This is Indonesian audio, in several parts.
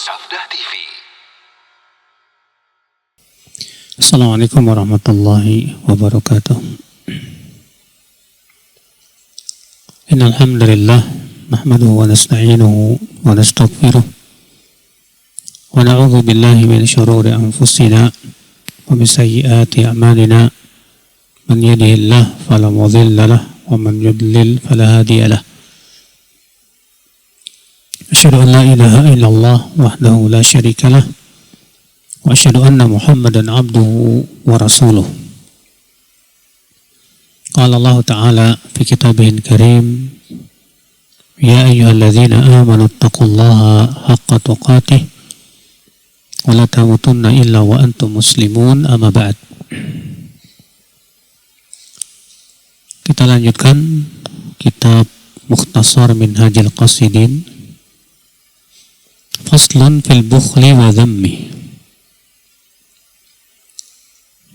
Sabda TV. Assalamualaikum warahmatullahi wabarakatuh. Innal hamdalillah nahmaduhu wa nasta'inuhu wa nastaghfiruh wa na'udzu billahi min shururi anfusina wa min sayyiati a'malina. Man yahdihillahu fala mudilla lahu wa man yudlil fala hadiya lahu. Asyhadu an la ilaha illallah wahdahu la syarika lah wa asyhadu anna Muhammadan abduhu wa rasuluh. Qala Allah Ta'ala fi kitabihil karim, ya ayyuhalladzina amanu taqullaha haqqa tuqatih wa la tamutunna illa wa antum muslimun, amma ba'd. Kita lanjutkan kitab Mukhtasar Minhajil Qasidin, Faslun fil bukhli wa dhammi.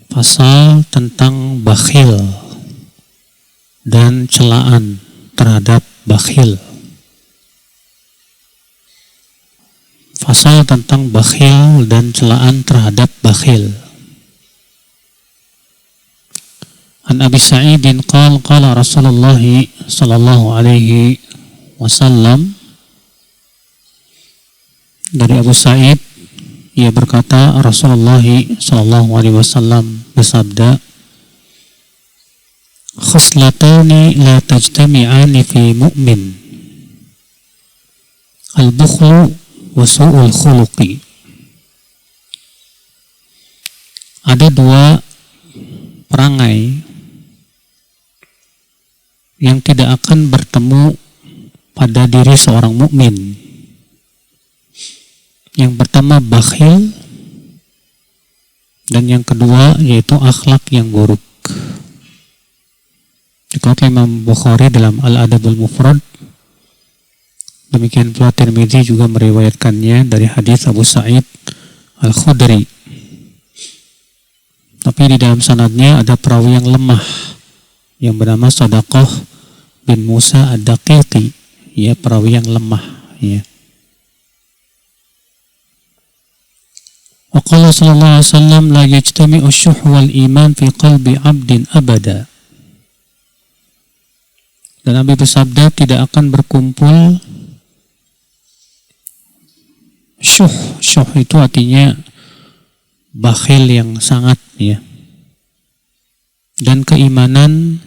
Pasal tentang bakhil dan celaan terhadap bakhil. Pasal tentang bakhil dan celaan terhadap bakhil. An Abi Sa'idin qala Rasulullah sallallahu alaihi wasallam, dari Abu Sa'id, ia berkata, Rasulullah sallallahu alaihi wasallam bersabda, khuslatani la tajtami'ani fi mu'min, al-bukhlu wa su'ul khuluqi. Ada dua perangai yang tidak akan bertemu pada diri seorang mukmin. Yang pertama bakhil, dan yang kedua yaitu akhlak yang buruk. Dikatakan Imam Bukhari dalam Al-Adabul Mufrad, demikian pula Tirmidzi juga meriwayatkannya dari hadis Abu Sa'id Al-Khudri. Tapi di dalam sanadnya ada perawi yang lemah yang bernama Sadaqah bin Musa Ad-Daqiqi, ya, perawi yang lemah, ya. Wa qala sallallahu alaihi wasallam, la yajtami'u syuh wal iman fi qalbi 'abdin abada. Dan Nabi bersabda, tidak akan berkumpul syuh. Syuh itu artinya bakhil yang sangat, ya, dan keimanan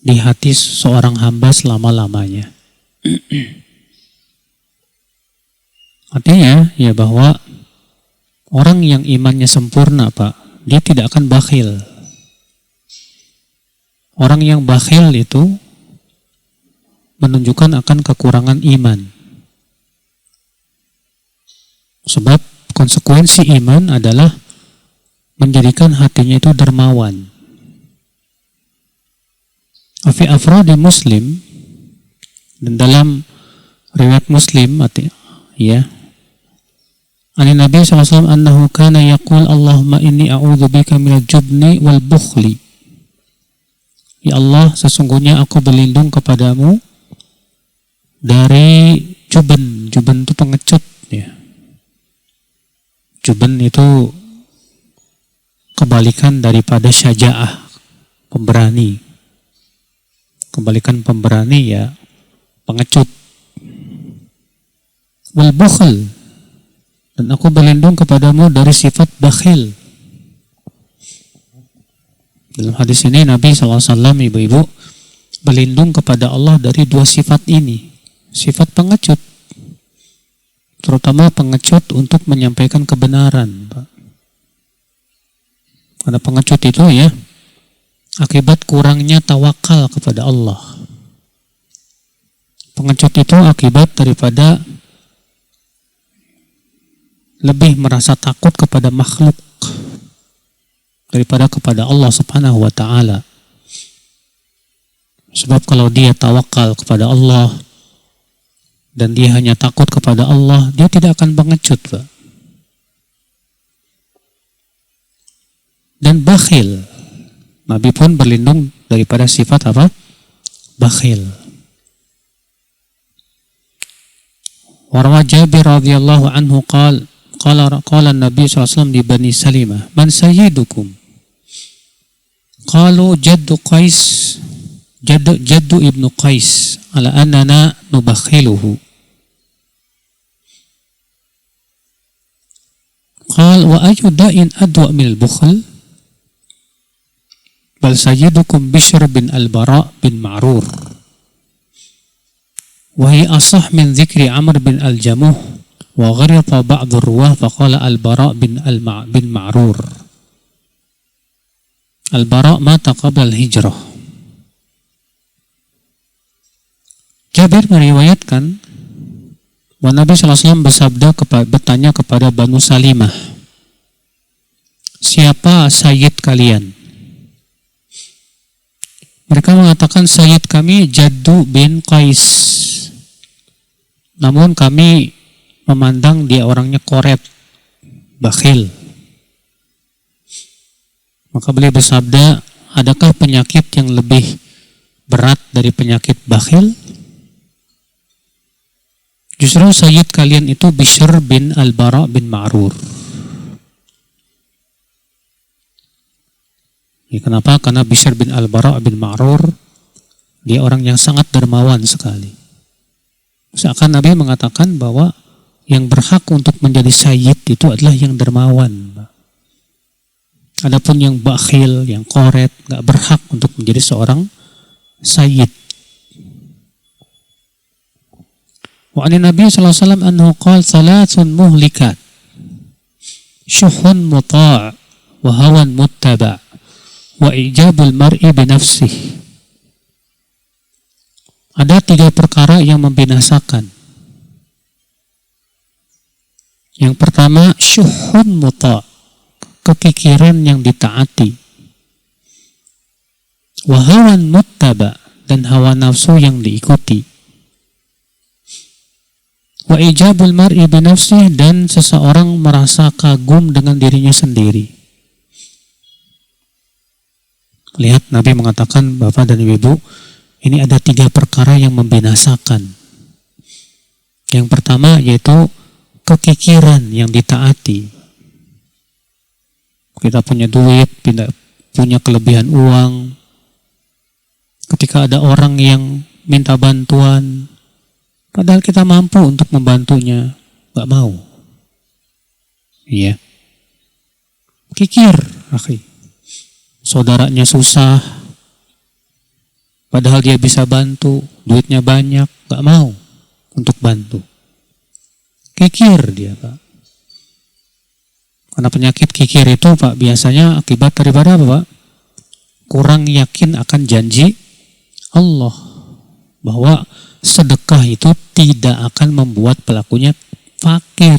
di hati seorang hamba selama-lamanya. Artinya ya bahwa orang yang imannya sempurna, Pak, dia tidak akan bakhil. Orang yang bakhil itu menunjukkan akan kekurangan iman. Sebab konsekuensi iman adalah menjadikan hatinya itu dermawan. Fi afradi Muslim, dan dalam riwayat Muslim, ya, Ani Nabi SAW annahu kana yaqul Allahumma inni a'udzubika minal jubni wal bukhli. Ya Allah, sesungguhnya aku berlindung kepadamu dari juben. Juben itu pengecut, ya. Juben itu kebalikan daripada syaja'ah, pemberani. Kebalikan pemberani ya pengecut. Wal bukhl, dan aku berlindung kepadamu dari sifat bakhil. Dalam hadis ini Nabi SAW, ibu-ibu, berlindung kepada Allah dari dua sifat ini. Sifat pengecut, terutama pengecut untuk menyampaikan kebenaran, Pak. Karena pengecut itu ya akibat kurangnya tawakal kepada Allah. Pengecut itu akibat daripada lebih merasa takut kepada makhluk daripada kepada Allah Subhanahu wa ta'ala. Sebab kalau dia tawakal kepada Allah dan dia hanya takut kepada Allah, dia tidak akan pengecut, Pak. Dan bakhil, Nabi pun berlindung daripada sifat apa? Bakhil. Wa Jabir radhiyallahu anhu qala Nabi SAW di Bani Salimah, man sayyidukum? Qalu jaddu ibnu Qais ala annana nubakhiluhu. Qal wa ayu da'in adwa min al-bukhl? Bal sayyidukum Bishr bin al-Bara bin Ma'rur. Wa hi asah min dzikri Amr bin al-Jamuh wa gharita ba'd ar-ruwah faqala al-Bara bin Ma'rur. Al-Bara mata qabla al-hijrah. Jabir meriwayatkan bahwa Nabi SAW bertanya kepada Banu Salimah, siapa sayyid kalian? Mereka mengatakan sayyid kami Jaddu bin Qais, namun kami memandang dia orangnya koret, bakhil. Maka beliau bersabda, adakah penyakit yang lebih berat dari penyakit bakhil? Justru sayyid kalian itu Bishr bin al-Bara bin Ma'rur. Ya, kenapa? Karena Bishr bin al-Bara bin Ma'rur dia orang yang sangat dermawan sekali. Seakan Nabi mengatakan bahwa yang berhak untuk menjadi sayyid itu adalah yang dermawan. Adapun yang bakhil, yang koret, gak berhak untuk menjadi seorang sayyid. Wa ani Nabi sallallahu alaihi wasallam annahu qala salatun muhlikat syuhun muta' wa hawan muttaba' wa ijabul mar'i bi nafsihi. Ada 3 perkara yang membinasakan. Yang pertama, syuhun muta', kekikiran yang ditaati. Wa hawan muttaba', dan hawa nafsu yang diikuti. Wa ijabul mar'i bi nafsihi, dan seseorang merasa kagum dengan dirinya sendiri. Lihat, Nabi mengatakan, Bapak dan Ibu, ini ada 3 perkara yang membinasakan. Yang pertama yaitu kekikiran yang ditaati. Kita punya duit, punya kelebihan uang. Ketika ada orang yang minta bantuan, padahal kita mampu untuk membantunya, gak mau. Iya. Kikir, akhi. Saudaranya susah, padahal dia bisa bantu, duitnya banyak, gak mau untuk bantu. Kikir dia, Pak. Karena penyakit kikir itu, Pak, biasanya akibat daripada apa, Pak? Kurang yakin akan janji Allah, bahwa sedekah itu tidak akan membuat pelakunya fakir.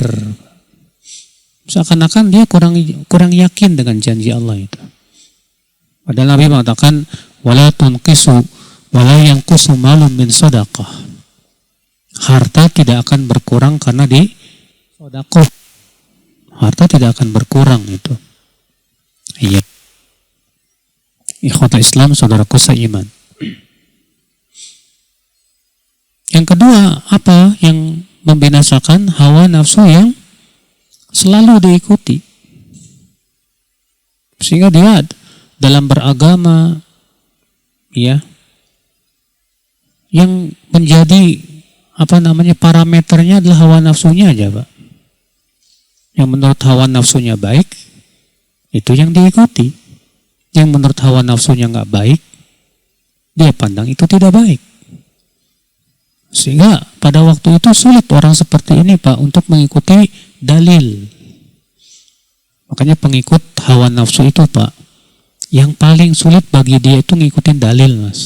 Seakan-akan dia kurang yakin dengan janji Allah itu. Padahal Nabi mengatakan, wala tunqisu wala yanqusu malun min sadaqah. Harta tidak akan berkurang karena di sedekah. Harta tidak akan berkurang itu. Iya. Ikhwatul Islam, saudaraku seiman. Yang kedua, apa yang membinasakan? Hawa nafsu yang selalu diikuti. Sehingga dia dalam beragama, ya, yang menjadi parameternya adalah hawa nafsunya aja, Pak. Yang menurut hawa nafsunya baik, itu yang diikuti. Yang menurut hawa nafsunya nggak baik, dia pandang itu tidak baik. Sehingga pada waktu itu sulit orang seperti ini, Pak, untuk mengikuti dalil. Makanya pengikut hawa nafsu itu, Pak, yang paling sulit bagi dia itu ngikutin dalil, Mas.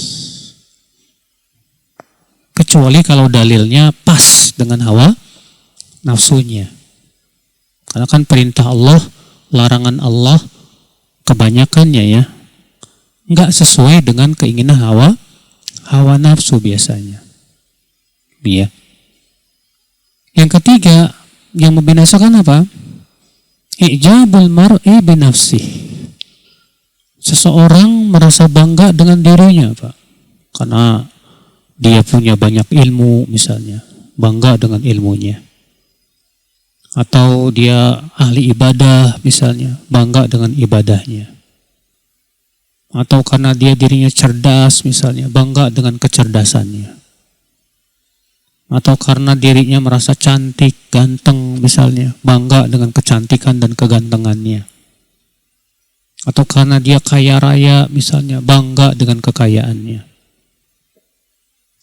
Kecuali kalau dalilnya pas dengan hawa nafsunya. Karena kan perintah Allah, larangan Allah, kebanyakannya ya, nggak sesuai dengan keinginan hawa nafsu biasanya. Iya. Yang ketiga, yang membinasakan apa? Ijabul mar'i bi nafsihi. Seseorang merasa bangga dengan dirinya, Pak. Karena dia punya banyak ilmu misalnya. bangga dengan ilmunya. Atau dia ahli ibadah misalnya, bangga dengan ibadahnya. Atau karena dia dirinya cerdas misalnya, bangga dengan kecerdasannya. Atau karena dirinya merasa cantik, ganteng misalnya, bangga dengan kecantikan dan kegantengannya. Atau karena dia kaya raya misalnya, bangga dengan kekayaannya.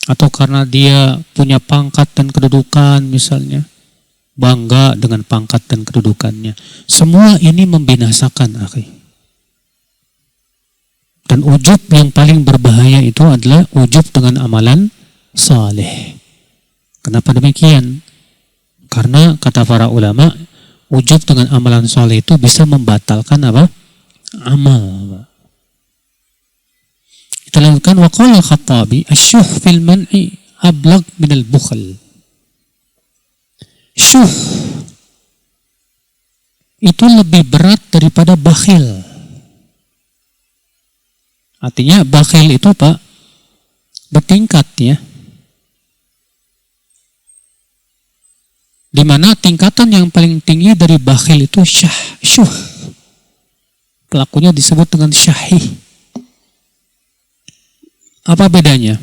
Atau karena dia punya pangkat dan kedudukan misalnya, bangga dengan pangkat dan kedudukannya. Semua ini membinasakan, akhi. Dan ujub yang paling berbahaya itu adalah ujub dengan amalan saleh. Kenapa demikian? Karena kata para ulama, ujub dengan amalan saleh itu bisa membatalkan apa? Amal. Kita lanjutkan, wa qala Khattabi, asyuh fil man'i ablag minal bukhl. Syuh itu lebih berat daripada bakhil. Artinya bakhil itu Pak bertingkat ya. Di mana tingkatan yang paling tinggi dari bakhil itu syuh. Pelakunya disebut dengan syahih. Apa bedanya?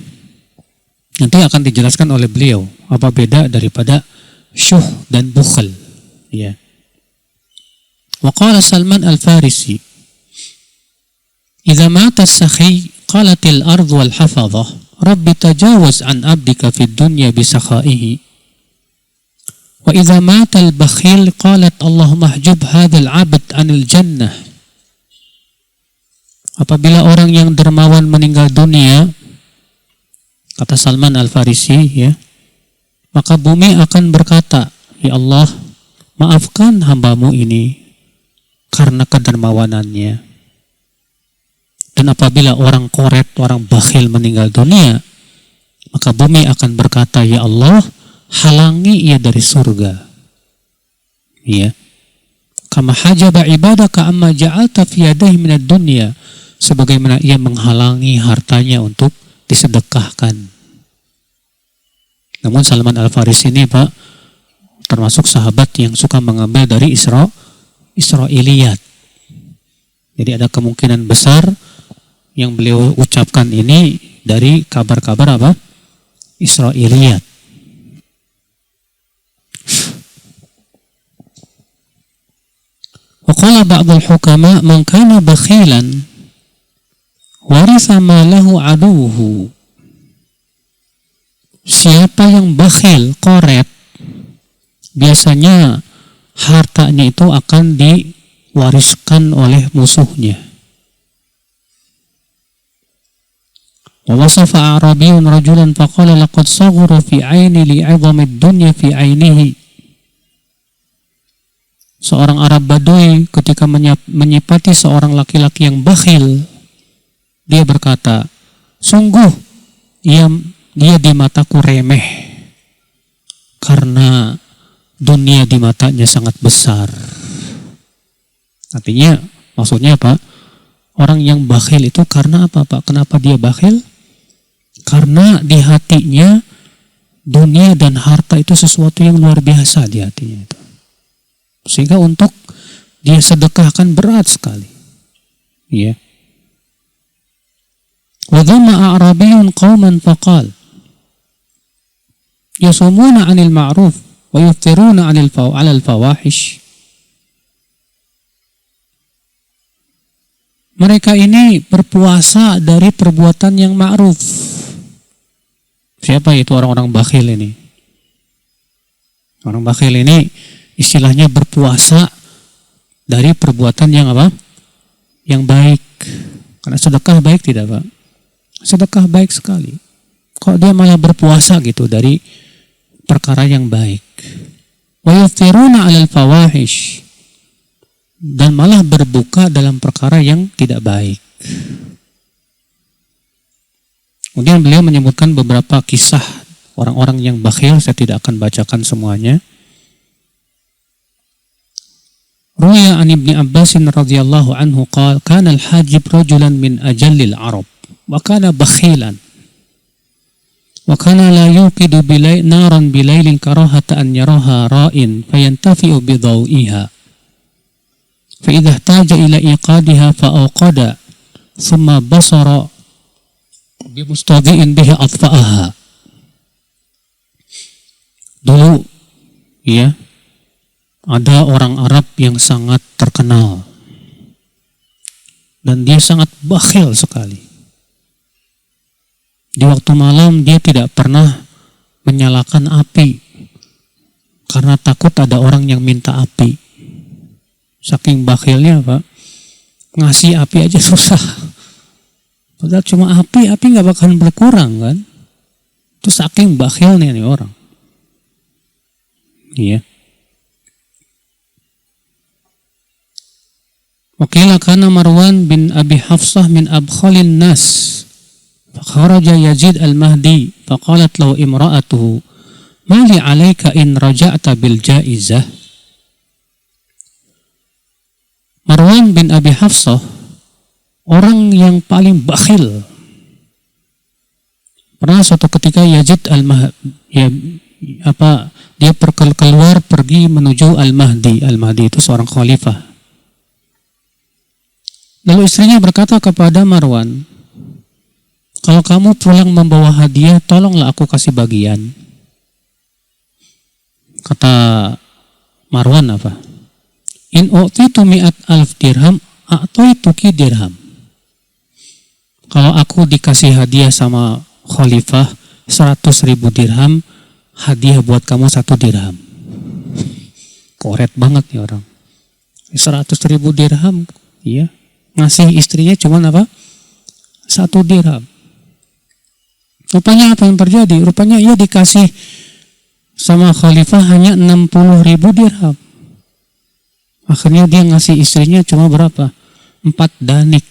Nanti akan dijelaskan oleh beliau. Apa beda daripada syuh dan bukhl, ya. Wa qala Salman Al-Farisi, idza mata as-sakhi qalatil ardh wal hafadhah rabbi tajawaz an abdika fid dunya bi sakhaihi wa idza mata al-bakhil qalat Allahumma hjub hadzal 'abd 'anil jannah. Apabila orang yang dermawan meninggal dunia, kata Salman Al-Farisi, ya, maka bumi akan berkata, ya Allah, maafkan hambamu ini karena kedermawanannya. Dan apabila orang koret, orang bakhil meninggal dunia, maka bumi akan berkata, ya Allah, halangi ia dari surga. Ya. Kama hajaba ibadaka amma ja'alta fi yadayhi minad dunya, sebagaimana ia menghalangi hartanya untuk disedekahkan. Namun Salman Al-Farisi ini Pak termasuk sahabat yang suka mengambil dari Israiliyat. Jadi ada kemungkinan besar yang beliau ucapkan ini dari kabar-kabar apa? Israiliyat. Wa qala ba'dul hukama man kana bakhilan waritha ma lahu aduwwuhu. Siapa yang bakhil, koret, biasanya hartanya itu akan diwariskan oleh musuhnya. Wa wasafa Arabiyyun rajulan faqala laqad saghara fi 'aini li'idhami ad-dunya fi 'ainihi. Seorang Arab Badui ketika menyipati seorang laki-laki yang bakhil, dia berkata, sungguh dia di mataku remeh karena dunia di matanya sangat besar. Artinya maksudnya apa? Orang yang bakhil itu karena apa Pak? Kenapa dia bakhil? Karena di hatinya dunia dan harta itu sesuatu yang luar biasa di hatinya itu. Sehingga untuk dia sedekahkan berat sekali. Ya. Wa dhamma a'rabiyyun qauman faqal yasumuna 'anil ma'ruf wa yuftiruna 'alal fawahish. Mereka ini berpuasa dari perbuatan yang ma'ruf. Siapa itu orang-orang bakhil ini? Orang bakhil ini istilahnya berpuasa dari perbuatan yang apa? Yang baik. Karena sedekah baik tidak Pak? Sedekah baik sekali. Kok dia malah berpuasa gitu dari perkara yang baik. Wa yuftiruna 'alal fawahish. Dan malah berbuka dalam perkara yang tidak baik. Kemudian beliau menyebutkan beberapa kisah orang-orang yang bakhil, saya tidak akan bacakan semuanya. Ruya an Ibni Abbas radhiyallahu anhu qala kana al-hajib rajulan min ajallil Arab wa kana bakhilan Wa kana la yuqidu naran bilailin karahata an yaraha ra'in fayantafi'u bidaw'iha. Fa idza ihtaja ila iqadiha fa awqada thumma basara bimustadhi'in biha atfa'aha. Dulu ya, ada orang Arab yang sangat terkenal dan dia sangat bakhil sekali. Di waktu malam dia tidak pernah menyalakan api karena takut ada orang yang minta api. Saking bakhilnya, Pak, ngasih api aja susah. Padahal cuma api nggak bakalan berkurang kan? Itu saking bakhilnya nih orang. Iya. Wakila kana Marwan bin Abi Hafsah min abkhalin nas. Fakharaja Yazid al-Mahdi faqalat lahu imra'atuhu ma li 'alaika in raja'ta bil jaizah. Marwan bin Abi Hafsah orang yang paling bakhil. Pernah suatu ketika Yazid dia keluar pergi menuju Al-Mahdi. Al-Mahdi itu seorang khalifah. Lalu istrinya berkata kepada Marwan, kalau kamu pulang membawa hadiah, tolonglah aku kasih bagian. Kata Marwan apa? In u'titu mi'at alf dirham, a'taituki dirham. Kalau aku dikasih hadiah sama khalifah 100.000 dirham, hadiah buat kamu 1 dirham. Koret banget nih orang. 100.000 dirham, iya. Ngasih istrinya cuma apa? 1 dirham. Rupanya apa yang terjadi? Rupanya ia dikasih sama khalifah hanya 60.000 dirham. Akhirnya dia ngasih istrinya cuma berapa? 4 danik.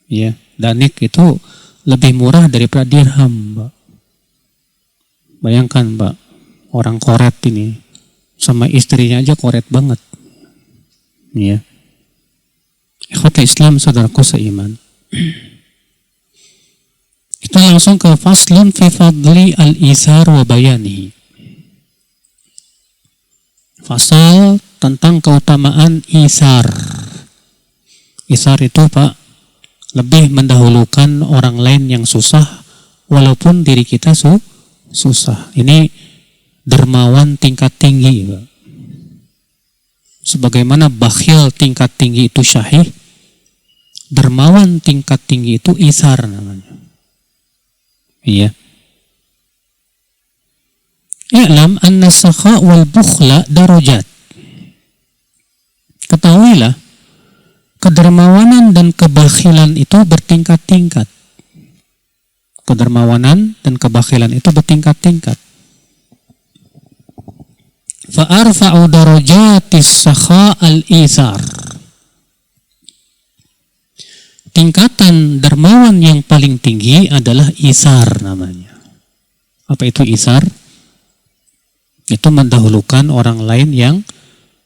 Ya, danik itu lebih murah daripada dirham, Mbak. Bayangkan, Mbak, orang koret ini sama istrinya aja koret banget. Ya. Ikhwatul Islam, saudaraku seiman. Kita langsung ke faslun fi fadli al-ithar wa bayanihi. Fasal tentang keutamaan ithar. Ithar itu, Pak, lebih mendahulukan orang lain yang susah walaupun diri kita susah. Ini dermawan tingkat tinggi, Pak. Sebagaimana bakhil tingkat tinggi itu syahih, dermawan tingkat tinggi itu ithar namanya. Iya. I'lam anna sakha wal bukhla darajat. Ketahuilah, kedermawanan dan kebakhilan itu bertingkat-tingkat. Kedermawanan dan kebakhilan itu bertingkat-tingkat. Fa arfa'u darajatis sakha al-ithar. Tingkatan dermawan yang paling tinggi adalah ithar namanya. Apa itu ithar? Itu mendahulukan orang lain yang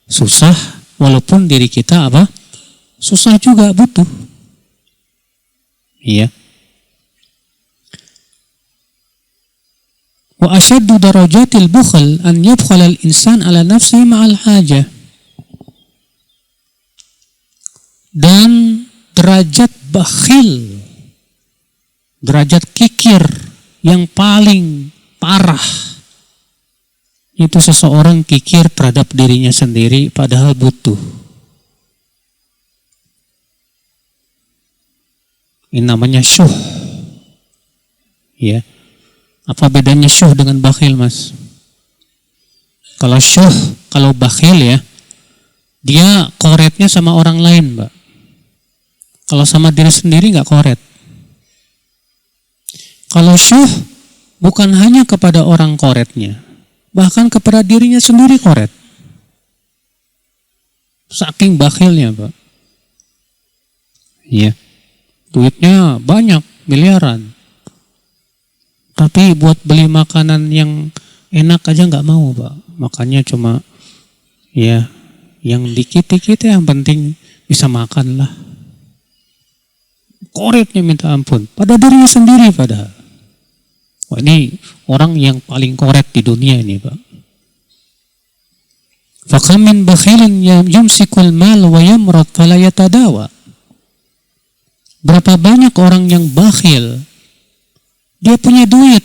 susah walaupun diri kita apa? Susah juga, butuh. Iya. Wa asyaddu darajatil bukhl an yabkhala al-insan ala nafsihi ma'al hajah. Dan derajat bakhil, derajat kikir yang paling parah itu seseorang kikir terhadap dirinya sendiri padahal butuh. Ini namanya syuh. Ya. Apa bedanya syuh dengan bakhil, Mas? Kalau syuh, kalau bakhil ya, dia koretnya sama orang lain, Mbak. Kalau sama diri sendiri nggak koret. Kalau syuh bukan hanya kepada orang koretnya, bahkan kepada dirinya sendiri koret. Saking bakhilnya, Pak. Iya. Duitnya banyak, miliaran. Tapi buat beli makanan yang enak aja nggak mau, Pak. Makanya cuma ya yang dikit-dikit yang penting bisa makan lah. Koretnya minta ampun pada dirinya sendiri padahal. Wah, ini orang yang paling koret di dunia ini, Pak. Fakam min bakhilin yumsikul mal wa yamrad fala yatadawa. Berapa banyak orang yang bakhil, dia punya duit,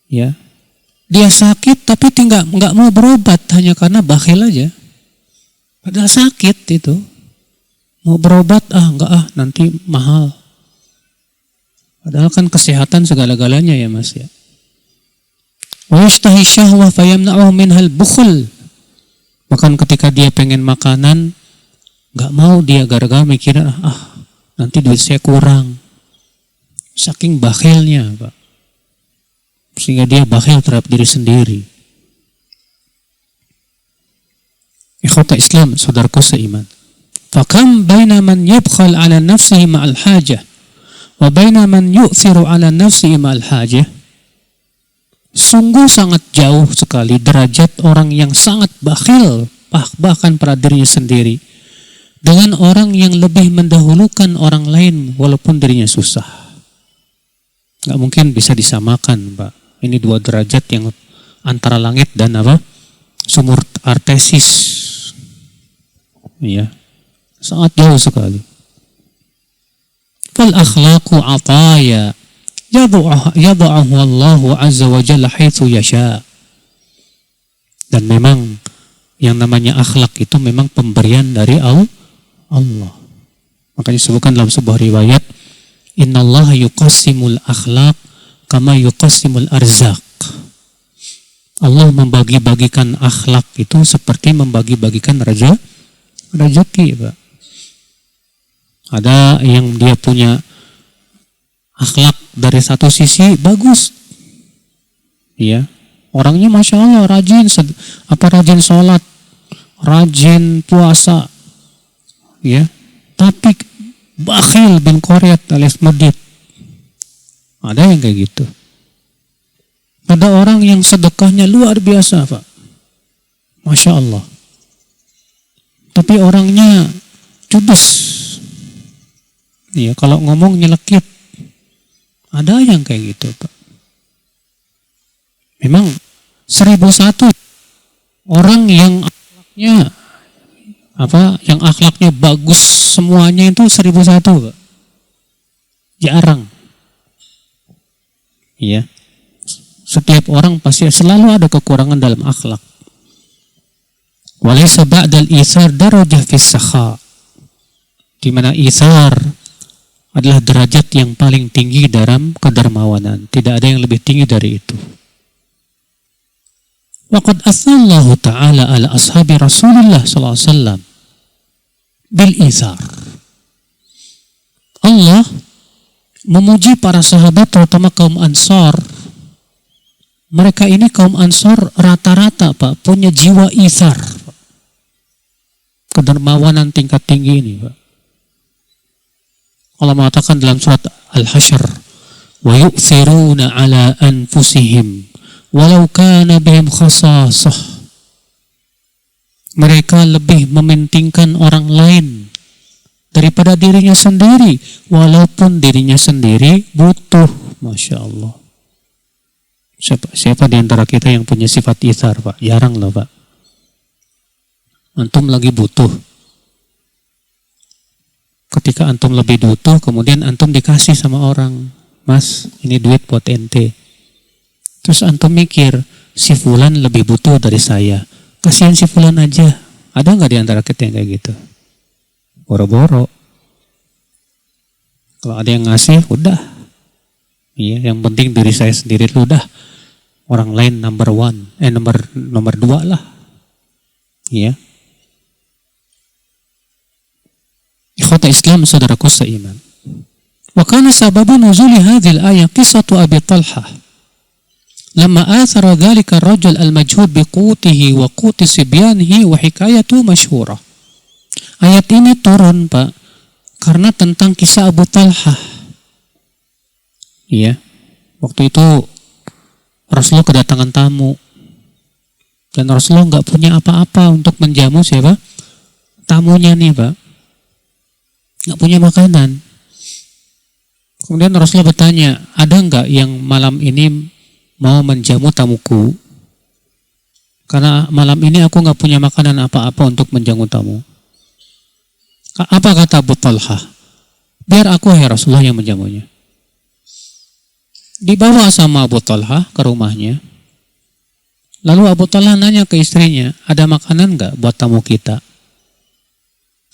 ya, dia sakit tapi nggak mau berobat hanya karena bakhil aja. Padahal sakit itu, mau berobat enggak nanti mahal. Padahal kan kesehatan segala-galanya ya Mas ya. Wa yashtahi syahwa fayamna'uhu minhal bukhl. Bahkan ketika dia pengen makanan, enggak mau dia gara-gara mikir nanti duit saya kurang. Saking bakhilnya, Pak. Sehingga dia bakhil terhadap diri sendiri. Ikhwata Islam, saudaraku seiman. Fakam baina man yabkhal ala nafsihi ma'al hajah wa baina man yu'thiru ala nafsihi ma'al hajah. Sungguh sangat jauh sekali derajat orang yang sangat bakhil bahkan pada dirinya sendiri dengan orang yang lebih mendahulukan orang lain walaupun dirinya susah. Gak mungkin bisa disamakan, Pak. Ini dua derajat yang antara langit dan sumur Artesis. Ya, sangat jauh sekali. Fal akhlaqu ataya yad'ahu Allahu azza wa jalla haitsu yasha. Dan memang yang namanya akhlak itu memang pemberian dari Allah. Makanya disebutkan dalam sebuah riwayat, innallaha yuqassimul akhlaq kama yuqassimul arzaq. Allah membagi-bagikan akhlak itu seperti membagi-bagikan rezeki, Pak. Ada yang dia punya akhlak dari satu sisi bagus, ya, orangnya masya Allah rajin sholat, rajin puasa, ya, tapi bakhil bin qaryat alias medit. Ada yang kayak gitu. Ada orang yang sedekahnya luar biasa, Pak, masya Allah, tapi orangnya judes, ya, kalau ngomong nyelekit. Ada yang kayak gitu, Pak. Memang 1001 orang yang akhlaknya bagus semuanya itu 1001, Pak. Jarang. Iya. Setiap orang pasti selalu ada kekurangan dalam akhlak. Walaysa ba'dal itsar darajah fis sakha. Di mana itsar adalah derajat yang paling tinggi dalam kedermawanan. Tidak ada yang lebih tinggi dari itu. Waqad athallahu ta'ala ala ashabi Rasulullah sallallahu alaihi wasallam bil itsar. Allah memuji para sahabat terutama kaum Ansar. Mereka ini kaum Ansar rata-rata, Pak, punya jiwa itsar. Kedermawanan tingkat tinggi ini, Pak. Allah mengatakan dalam surat Al-Hasyr, wa yu'thiruna ala anfusihim walau kana bihim khasasah. Mereka lebih mementingkan orang lain daripada dirinya sendiri, walaupun dirinya sendiri butuh. Masya Allah. Siapa di antara kita yang punya sifat itsar, Pak? Jarang loh, Pak. Antum lagi butuh. Ketika antum lebih butuh, kemudian antum dikasih sama orang, Mas, ini duit buat ente. Terus antum mikir, si fulan lebih butuh dari saya, kasihan si fulan aja. Ada nggak di antara kita yang kayak gitu? Boro-boro. Kalau ada yang ngasih, udah. Iya, yang penting diri saya sendiri dulu dah. Orang lain nomor 2 lah. Iya. Ikhwata Islam, saudaraku seiman. Wa kana sababu nuzuli hadhil ayat qissatu Abi Talhah. Lamma athara dhalika ar-rajul al-majhud biqutihi wa quti sibyanihi wa hikayatu masyhurah. Ayat ini turun, Pak, karena tentang kisah Abu Talhah. Iya. Waktu itu Rasulullah kedatangan tamu. Dan Rasulullah nggak punya apa-apa untuk menjamu siapa? Tamunya nih, Pak. Nggak punya makanan. Kemudian Rasulullah bertanya, ada enggak yang malam ini mau menjamu tamuku? Karena malam ini aku enggak punya makanan apa-apa untuk menjamu tamu. Apa kata Abu Talha? Biar aku ya Rasulullah yang menjamunya. Dibawa sama Abu Talha ke rumahnya. Lalu Abu Talha nanya ke istrinya, ada makanan enggak buat tamu kita?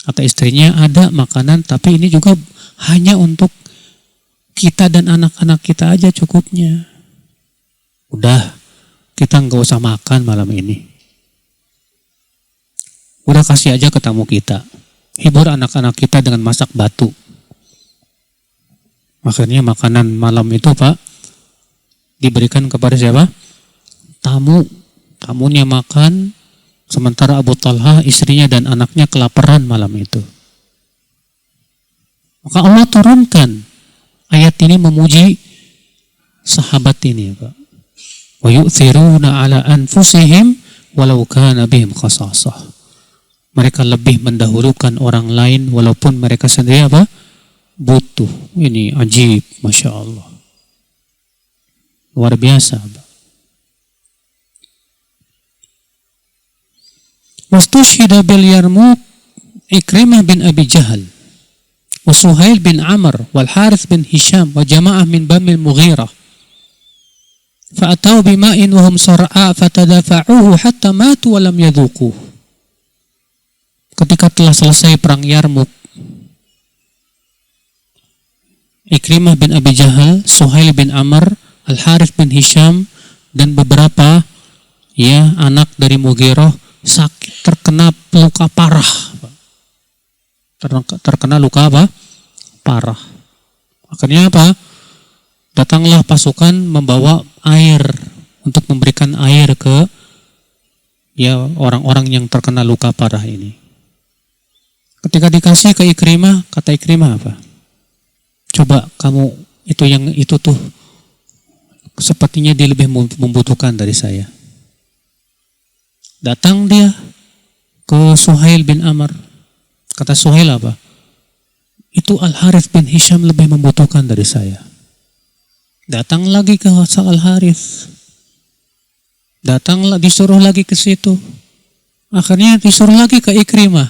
Kata istrinya, ada makanan, tapi ini juga hanya untuk kita dan anak-anak kita aja cukupnya. Udah, kita nggak usah makan malam ini. Udah kasih aja ke tamu kita. Hibur anak-anak kita dengan masak batu. Makanya makanan malam itu Pak, diberikan kepada siapa? Tamu. Tamunya makan, sementara Abu Talha, istrinya dan anaknya kelaparan malam itu. Maka Allah turunkan ayat ini memuji sahabat ini, Pak. Wa yu'thiruna ala anfusihim walau kana bihim khasasah. Mereka lebih mendahulukan orang lain walaupun mereka sendiri apa? Butuh. Ini ajib, Masya Allah. Luar biasa, Pak. Wastushhida bil Yarmuk Ikrimah bin Abi Jahal wa Suhail bin Amr wal Harith bin Hisham wa jama'ah min Bani al-Mughirah fa'atau bima'in wa hum sar'a fatadafa'uhu hatta matu wa lam yadhuquh. Ketika telah selesai perang Yarmuk, Ikrimah bin Abi Jahal, Suhail bin Amr, Al Harith bin Hisham dan beberapa anak dari Mughirah sakit, terkena luka parah. Terkena luka apa? Parah. Akhirnya apa? Datanglah pasukan membawa air untuk memberikan air ke orang-orang yang terkena luka parah ini. Ketika dikasih ke Ikrimah, kata Ikrimah apa? Coba kamu itu tuh sepertinya dia lebih membutuhkan dari saya. Datang dia ke Suhail bin Amr. Kata Suhail apa? Itu Al Harith bin Hisham lebih membutuhkan dari saya. Datang lagi ke Al Harith. Datanglah, disuruh lagi ke situ. Akhirnya disuruh lagi ke Ikrimah.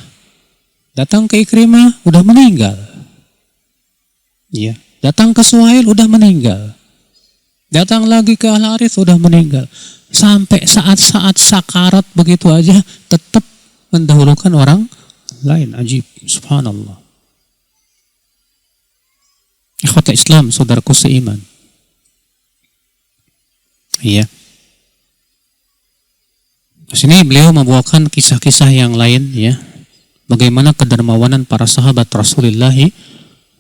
Datang ke Ikrimah, udah meninggal. Iya. Datang ke Suhail, udah meninggal. Datang lagi ke Al Harith, udah meninggal. Sampai saat-saat sakarat begitu aja, tetap mendahulukan orang lain. Ajib, subhanallah. Ikhwata Islam, saudaraku seiman. Iya. Di sini beliau membawakan kisah-kisah yang lain, ya. Bagaimana kedermawanan para sahabat Rasulullah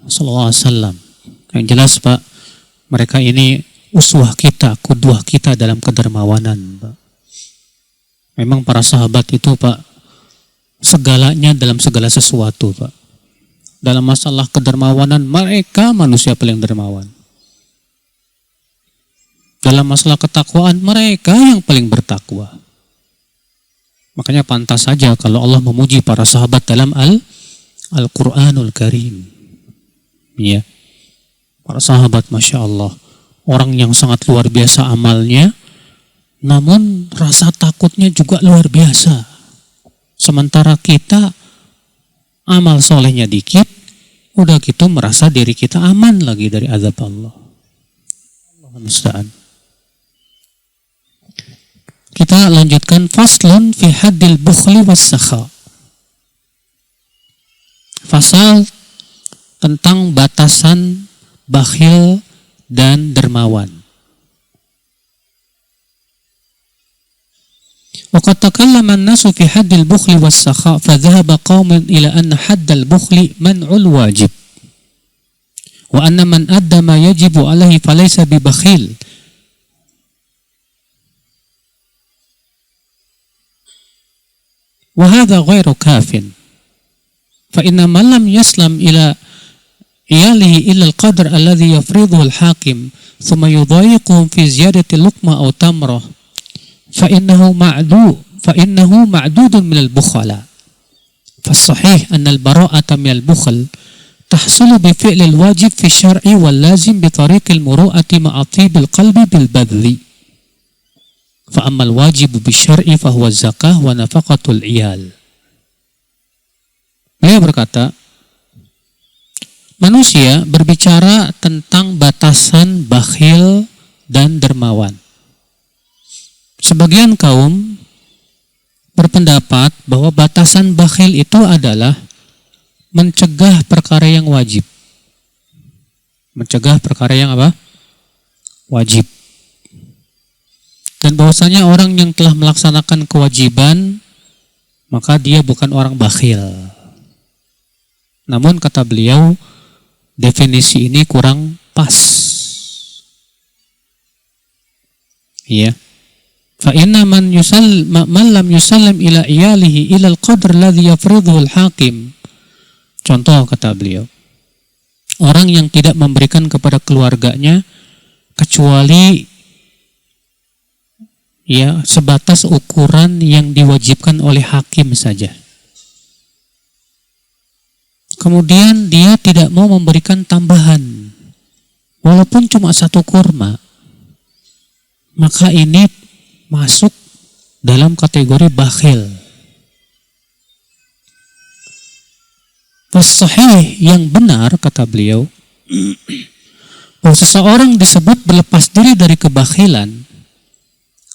SAW. Yang jelas Pak, mereka ini uswah kita, qudwah kita dalam kedermawanan, Pak. Memang para sahabat itu Pak, segalanya dalam segala sesuatu, Pak. Dalam masalah kedermawanan, mereka manusia paling dermawan. Dalam masalah ketakwaan, mereka yang paling bertakwa. Makanya pantas saja kalau Allah memuji para sahabat dalam Al-Quranul Karim. Ya. Para sahabat, Masya Allah, orang yang sangat luar biasa amalnya, namun rasa takutnya juga luar biasa. Sementara kita amal solehnya dikit, udah gitu merasa diri kita aman lagi dari azab Allah. Allah musta'an. Kita lanjutkan faslun fi haddil bukhli was sakha. Fasal tentang batasan bakhil dan dermawan. وقد تكلم الناس في حد البخل والسخاء فذهب قوم إلى أن حد البخل منع الواجب وأن من أدى ما يجب عليه فليس ببخيل وهذا غير كاف فإن من لم يسلم إلى إياله إلا القدر الذي يفرضه الحاكم ثم يضايقهم في زيادة لقمة أو تمرة فإنه معدود من البخلاء فالصحيح أن البراءة من البخل tahsulu bi fi'lil wajib fi syar'i wal lazim bi tariqil muru'ati ma'atibil qalbi bil badli. Fa ammal wajib bi syar'i fa huwa zakah wa nafaqatul iyal. Beliau berkata, manusia berbicara tentang batasan bakhil dan dermawan. Sebagian kaum berpendapat bahwa batasan bakhil itu adalah mencegah perkara yang wajib. Mencegah perkara yang apa? Wajib. Dan bahwasanya orang yang telah melaksanakan kewajiban, maka dia bukan orang bakhil. Namun kata beliau, definisi ini kurang pas. Ya. Fa inna man lam yusallim ila iyalihi ila al-qadr alladhi yafridhuhu al-hakim. Contoh kata beliau, orang yang tidak memberikan kepada keluarganya kecuali ya sebatas ukuran yang diwajibkan oleh hakim saja. Kemudian dia tidak mau memberikan tambahan, walaupun cuma 1 kurma, maka ini masuk dalam kategori bakhil. Sahih yang benar kata beliau, bahwa seseorang disebut berlepas diri dari kebakhilan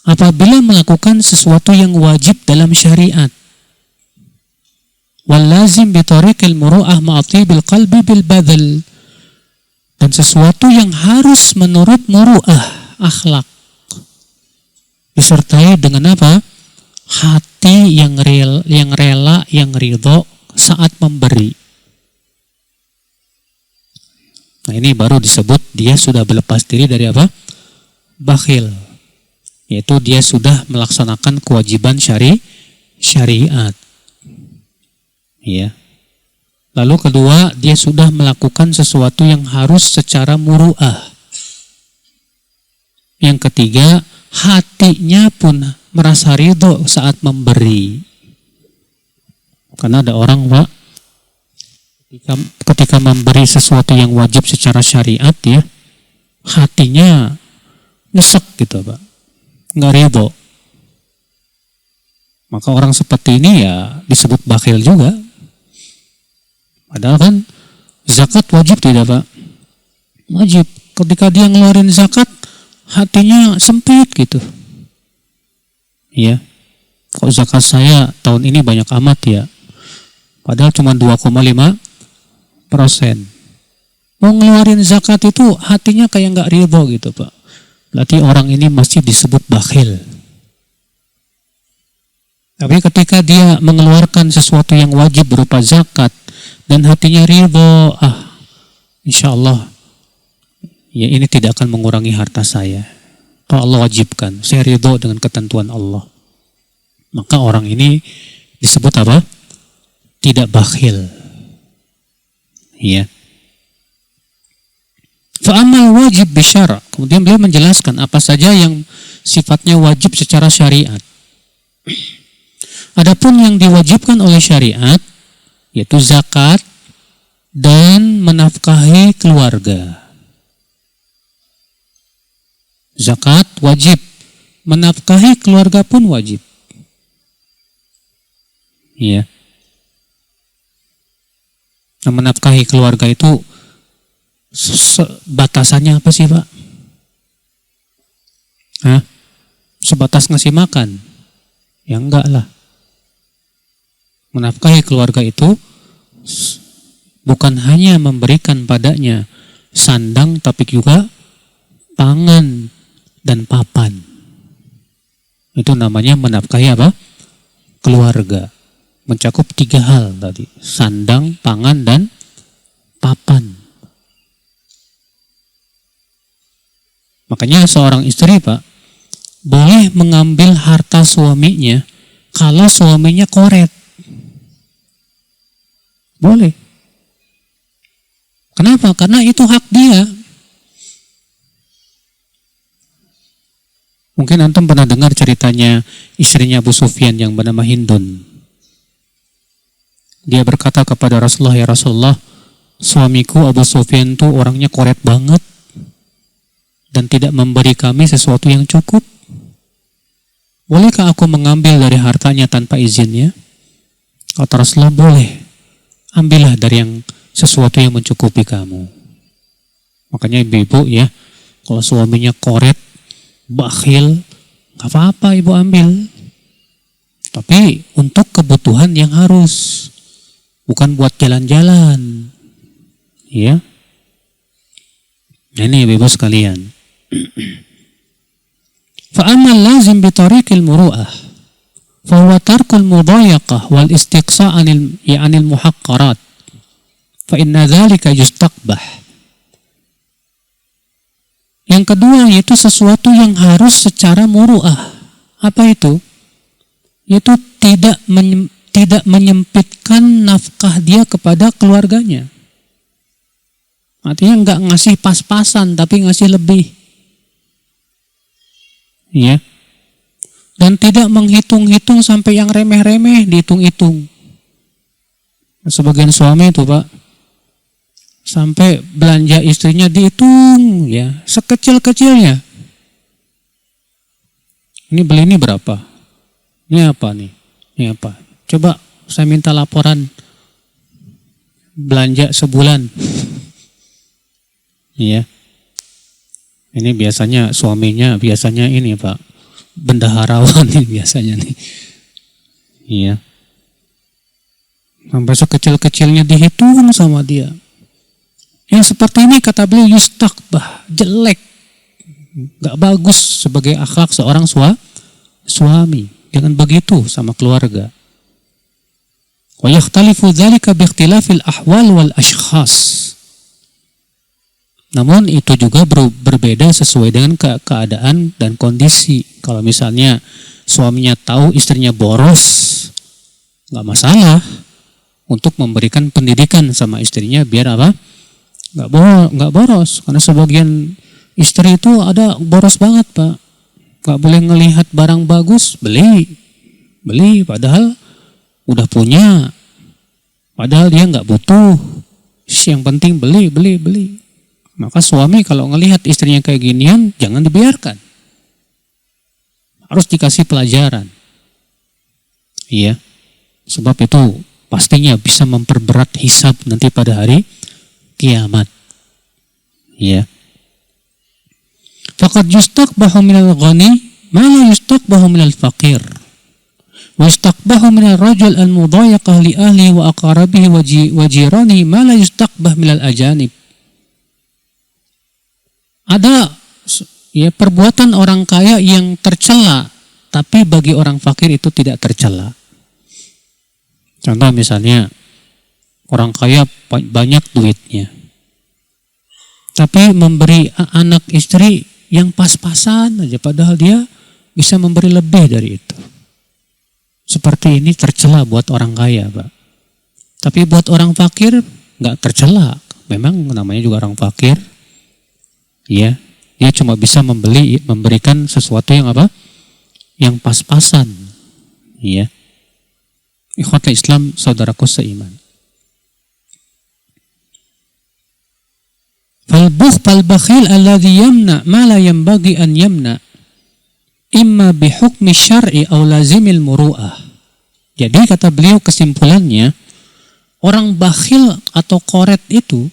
apabila melakukan sesuatu yang wajib dalam syariat. Wal lazim bi tariqil muru'ah ma'atibil qalbi bil badal, dan sesuatu yang harus menurut muru'ah, akhlak, disertai dengan apa? Hati yang rela, yang ridho saat memberi. Nah, ini baru disebut dia sudah berlepas diri dari apa? Bakhil. Yaitu dia sudah melaksanakan kewajiban syariat. Ya. Lalu kedua, dia sudah melakukan sesuatu yang harus secara muru'ah. Yang ketiga, hatinya pun merasa ridho saat memberi. Karena ada orang, Pak, ketika memberi sesuatu yang wajib secara syariat, ya, hatinya nyesek gitu, Pak. Nggak ridho. Maka orang seperti ini ya disebut bakhil juga. Padahal kan zakat wajib tidak, Pak? Wajib. Ketika dia ngeluarin zakat, hatinya sempit gitu. Ya. Kok zakat saya tahun ini banyak amat ya? Padahal cuma 2,5%. Mau ngeluarin zakat itu hatinya kayak nggak ridho gitu, Pak. Berarti orang ini masih disebut bakhil. Tapi ketika dia mengeluarkan sesuatu yang wajib berupa zakat dan hatinya ridho, insya Allah ya ini tidak akan mengurangi harta saya. Kalau Allah wajibkan, saya ridho dengan ketentuan Allah. Maka orang ini disebut apa? Tidak bakhil. Ya. Fa'amal wajib bisyara. Kemudian beliau menjelaskan apa saja yang sifatnya wajib secara syariat. Adapun yang diwajibkan oleh syariat, yaitu zakat dan menafkahi keluarga. Zakat wajib, menafkahi keluarga pun wajib. Ya. Nah, menafkahi keluarga itu batasannya apa sih, Pak? Sebatas ngasih makan? Ya enggak lah. Menafkahi keluarga itu bukan hanya memberikan padanya sandang, tapi juga pangan dan papan. Itu namanya menafkahi apa? Keluarga. Mencakup 3 hal tadi. Sandang, pangan, dan papan. Makanya seorang istri, Pak, boleh mengambil harta suaminya kalau suaminya koret. Boleh. Kenapa? Karena itu hak dia. Mungkin antum pernah dengar ceritanya istrinya Abu Sufyan yang bernama Hindun. Dia berkata kepada Rasulullah, ya Rasulullah, suamiku Abu Sufyan tuh orangnya koret banget dan tidak memberi kami sesuatu yang cukup. Bolehkah aku mengambil dari hartanya tanpa izinnya? Kata Rasulullah, boleh. Ambillah dari yang sesuatu yang mencukupi kamu. Makanya ibu-ibu ya, kalau suaminya koret, bakhil, gak apa-apa ibu ambil. Tapi untuk kebutuhan yang harus, bukan buat jalan-jalan. Ya. Nah, ini ibu-ibu sekalian. Fa'amal lazim bitariqil muru'ah fa huwa tarkul mudayaqah wal istiqsa' anil muhaqqarat fa inna dzalika yustaqbah. Yang kedua yaitu sesuatu yang harus secara muru'ah. Apa itu? Yaitu tidak menyempitkan nafkah dia kepada keluarganya. Artinya enggak ngasih pas-pasan tapi ngasih lebih. Ya. Dan tidak menghitung-hitung sampai yang remeh-remeh dihitung-hitung. Sebagian suami itu Pak, sampai belanja istrinya dihitung ya, sekecil-kecilnya. Ini beli ini berapa? Ini apa nih? Ini apa? Coba saya minta laporan belanja sebulan. Iya. Ini biasanya suaminya biasanya ini Pak, bendaharawan ini biasanya nih. Iya. Sampai sekecil-kecilnya dihitung sama dia. Yang seperti ini kata beliau yustaqbah, jelek. Gak bagus sebagai akhlak seorang suami. Jangan begitu sama keluarga. Wa yakhtalifu dzalika bi ikhtilafil ahwal wal ashkhas. Namun itu juga berbeda sesuai dengan keadaan dan kondisi. Kalau misalnya suaminya tahu istrinya boros, nggak masalah untuk memberikan pendidikan sama istrinya biar apa? Nggak boros. Karena sebagian istri itu ada boros banget Pak. Nggak boleh ngelihat barang bagus, beli. Padahal udah punya. Padahal dia nggak butuh. Yang penting beli. Maka suami kalau ngelihat istrinya kayak ginian, jangan dibiarkan. Harus dikasih pelajaran. Iya. Sebab itu pastinya bisa memperberat hisab nanti pada hari kiamat. Iya. Faqad yustaqbahu minal ghani ma la yustaqbahu minal faqir. Wa yustaqbahu minal rajul al-mudayaqah li ahli wa aqarabihi wa jiranihi ma la yustaqbah minal ajanib. Ada ya perbuatan orang kaya yang tercela, tapi bagi orang fakir itu tidak tercela. Contoh misalnya orang kaya banyak duitnya, tapi memberi anak istri yang pas-pasan aja, padahal dia bisa memberi lebih dari itu. Seperti ini tercela buat orang kaya, Pak. Tapi buat orang fakir nggak tercela. Memang namanya juga orang fakir. Ya, dia cuma bisa memberikan sesuatu yang apa? Yang pas-pasan. Ya. Ikhwatul Islam, saudaraku seiman. Fal bakhil alladhi yamna ma la yanbaghi an yamna imma bihukmi syar'i aw lazimil muru'ah. Jadi kata beliau kesimpulannya, orang bakhil atau koret itu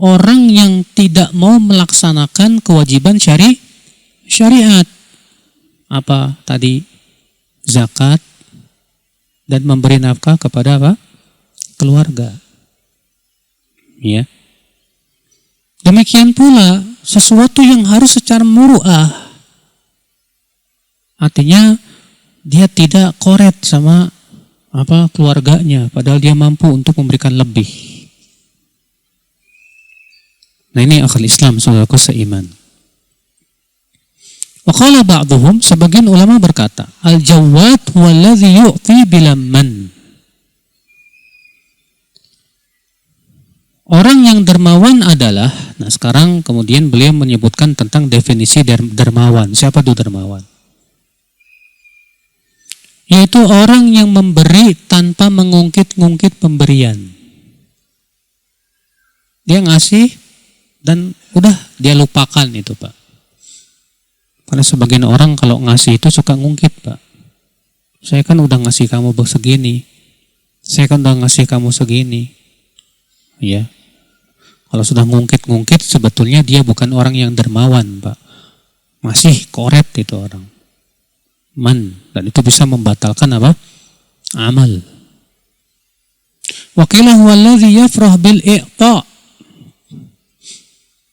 orang yang tidak mau melaksanakan kewajiban syariat. Apa tadi? Zakat dan memberi nafkah kepada apa? Keluarga. Ya. Demikian pula sesuatu yang harus secara muru'ah. Artinya dia tidak koret sama apa keluarganya, padahal dia mampu untuk memberikan lebih. Nah ini akal Islam, saudaraku seiman. Wa qala ba'dhum, sebagian ulama berkata, al-jawad huwa alladhi yu'ti bila man. Orang yang dermawan adalah, nah sekarang kemudian beliau menyebutkan tentang definisi dermawan. Siapa itu dermawan? Yaitu orang yang memberi tanpa mengungkit-ungkit pemberian. Dia ngasih dan udah dia lupakan itu, Pak. Karena sebagian orang kalau ngasih itu suka ngungkit, Pak. Saya kan udah ngasih kamu segini. Saya kan udah ngasih kamu segini. Ya. Kalau sudah ngungkit-ngungkit sebetulnya dia bukan orang yang dermawan, Pak. Masih koret itu orang. Dan itu bisa membatalkan apa? Amal. Wa qila huwa alladhi yafrah bil i'ta'.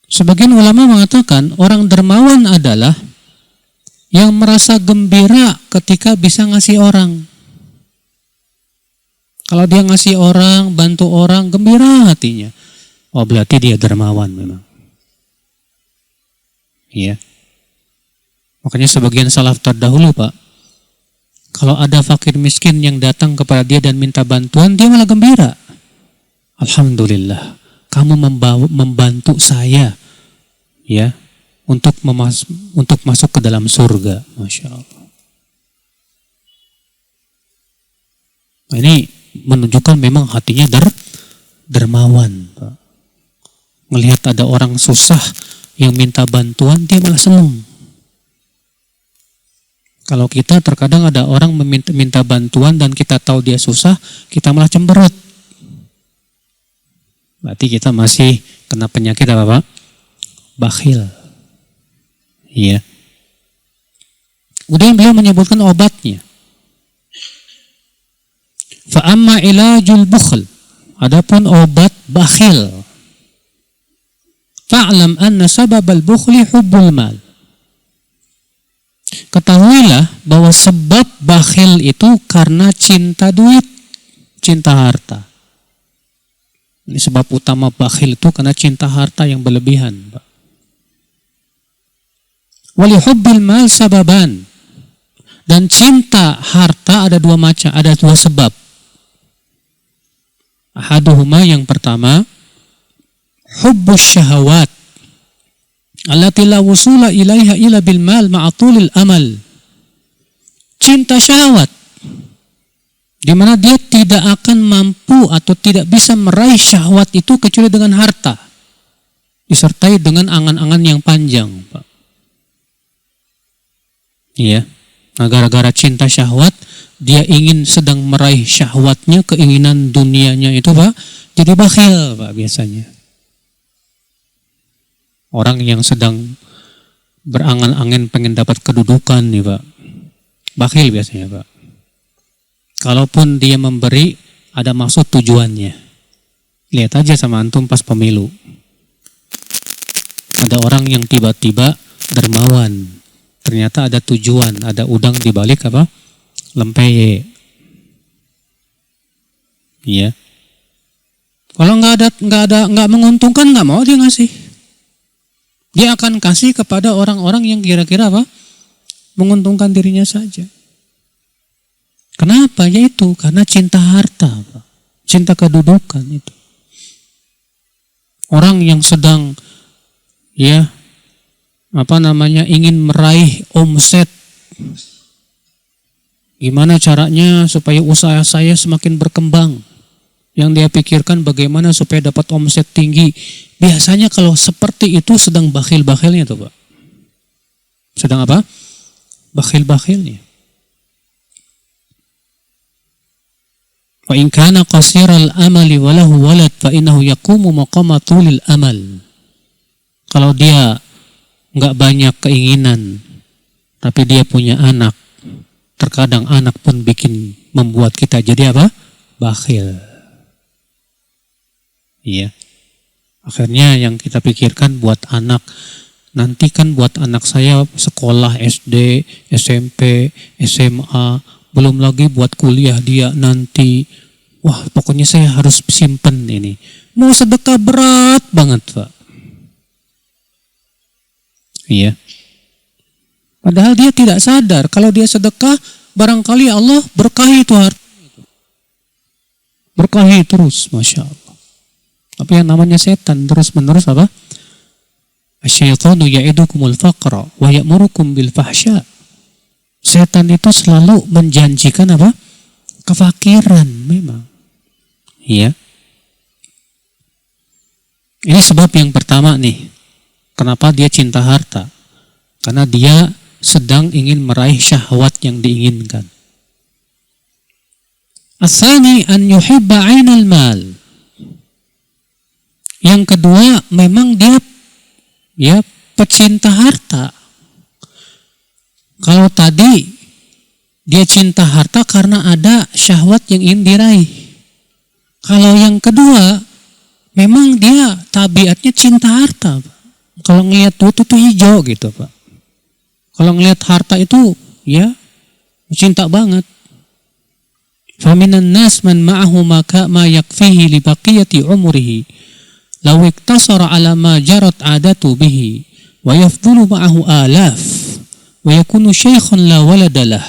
Sebagian ulama mengatakan orang dermawan adalah yang merasa gembira ketika bisa ngasih orang. Kalau dia ngasih orang, bantu orang, gembira hatinya. Oh, berarti dia dermawan memang. Iya. Makanya sebagian salaf terdahulu, Pak, kalau ada fakir miskin yang datang kepada dia dan minta bantuan, dia malah gembira. Alhamdulillah, kamu membantu saya, ya, untuk masuk ke dalam surga. Masya Allah. Nah, ini menunjukkan memang hatinya dermawan, Pak. Melihat ada orang susah yang minta bantuan, dia malah senang. Kalau kita terkadang ada orang minta bantuan dan kita tahu dia susah, kita malah cemberut. Berarti kita masih kena penyakit apa, Pak? Bakhil. Iya. Kemudian beliau menyebutkan obatnya. Fa amma ilajul bukhl. Adapun obat bakhil. Fa'lam anna sababal bukhli hubbul mal. Ketahuilah bahwa sebab bakhil itu karena cinta duit, cinta harta. Ini sebab utama bakhil itu karena cinta harta yang berlebihan, Pak. Wali hubbil mal sababan. Dan cinta harta ada dua macam, ada dua sebab. Ahaduhuma, yang pertama, hubbus syahawat allati la wusula ilaiha illa bil mal ma'atulil amal. Cinta syahwat, di mana dia tidak akan mampu atau tidak bisa meraih syahwat itu kecuali dengan harta, disertai dengan angan-angan yang panjang, Pak. Iya. Nah, gara-gara cinta syahwat, dia ingin sedang meraih syahwatnya, keinginan dunianya itu, Pak, jadi bakhil, Pak, biasanya. Orang yang sedang berangan-angan pengen dapat kedudukan nih, Pak, bakhil biasanya, Pak. Kalaupun dia memberi, ada maksud tujuannya. Lihat aja sama antum pas pemilu. Ada orang yang tiba-tiba dermawan. Ternyata ada tujuan, ada udang di balik apa? Lempeye. Iya. Kalau nggak menguntungkan, nggak mau dia ngasih. Dia akan kasih kepada orang-orang yang kira-kira apa? Menguntungkan dirinya saja. Kenapa? Yaitu karena cinta harta, Pak. Cinta kedudukan itu. Orang yang sedang ingin meraih omset. Gimana caranya supaya usaha saya semakin berkembang? Yang dia pikirkan bagaimana supaya dapat omset tinggi. Biasanya kalau seperti itu sedang bakhil-bakhilnya tuh, Pak. Sedang apa? Bakhil-bakhilnya. Wa in kana qasiral amali wa lahu walad fa innahu yaqumu maqama tulil amal. Kalau dia enggak banyak keinginan tapi dia punya anak, terkadang anak pun membuat kita jadi apa? Bakhil. Iya. Akhirnya yang kita pikirkan buat anak, nanti kan buat anak saya sekolah SD, SMP, SMA, belum lagi buat kuliah dia nanti. Wah, pokoknya saya harus simpen ini. Mau sedekah berat banget, Pak. Iya. Padahal dia tidak sadar kalau dia sedekah, barangkali Allah berkahi itu harta. Berkahi terus, Masya Allah. Tapi yang namanya setan terus-menerus apa? Asyaitanu ya'idukumul faqra wa ya'murukum bil fahsya. Setan itu selalu menjanjikan apa? Kefakiran memang. Iya. Ini sebab yang pertama nih. Kenapa dia cinta harta? Karena dia sedang ingin meraih syahwat yang diinginkan. As-tsani an yuhibba 'ainal mal. Yang kedua, memang dia pecinta harta. Kalau tadi dia cinta harta karena ada syahwat yang ingin diraih. Kalau yang kedua, memang dia tabiatnya cinta harta. Kalau ngelihat duit itu hijau gitu, Pak. Kalau ngelihat harta itu, ya, cinta banget. Faminan nas man ma'ahu ma yakfihi li baqiyati umrihi. Law iktasara ala ma jarat adatu bihi wa yafdulu ma'ahu alaf wa yakunu syaikhan la waladalah.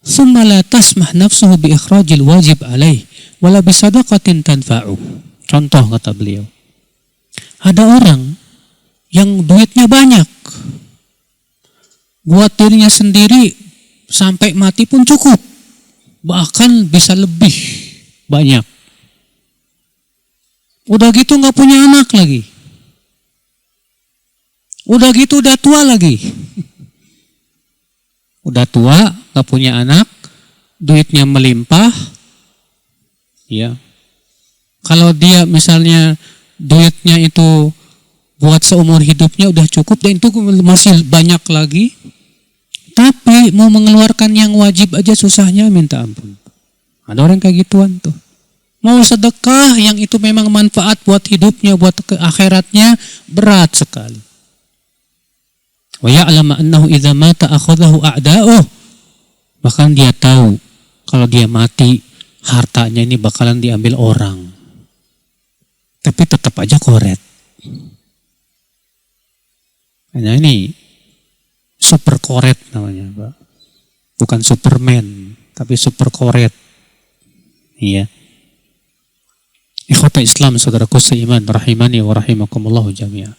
Thumma la tasmah nafsuhu bi ikhrajil wajib alaih wala bi sadaqatin tanfa'u. Contoh kata beliau. Ada orang yang duitnya banyak. Buat dirinya sendiri sampai mati pun cukup. Bahkan bisa lebih banyak. Udah gitu gak punya anak lagi. Udah gitu udah tua lagi. Udah tua, gak punya anak, duitnya melimpah. Ya. Kalau dia misalnya duitnya itu buat seumur hidupnya udah cukup dan itu masih banyak lagi. Tapi mau mengeluarkan yang wajib aja susahnya minta ampun. Ada orang kayak gituan tuh. Mau sedekah yang itu memang manfaat buat hidupnya, buat ke akhiratnya berat sekali. Wa ya'lamu annahu idza mata akhadhahu a'da'uh. Bahkan dia tahu kalau dia mati hartanya ini bakalan diambil orang. Tapi tetap aja koret. Nah ini super koret namanya, Pak. Bukan Superman, tapi super koret. Iya. Ikhwata Islam, saudaraku seiman, rahimani wa rahimakumullah jami'an.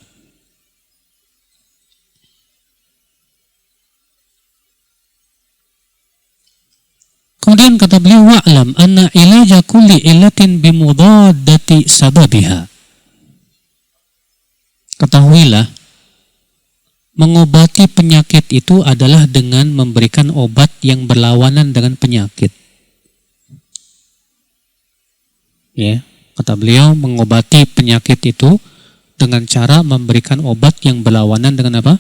Kemudian kata beliau, wa'lam anna ilaja kulli illatin bimudaddati sababiha. Ketahuilah, mengobati penyakit itu adalah dengan memberikan obat yang berlawanan dengan penyakit. Ya, kata beliau, mengobati penyakit itu dengan cara memberikan obat yang berlawanan dengan apa?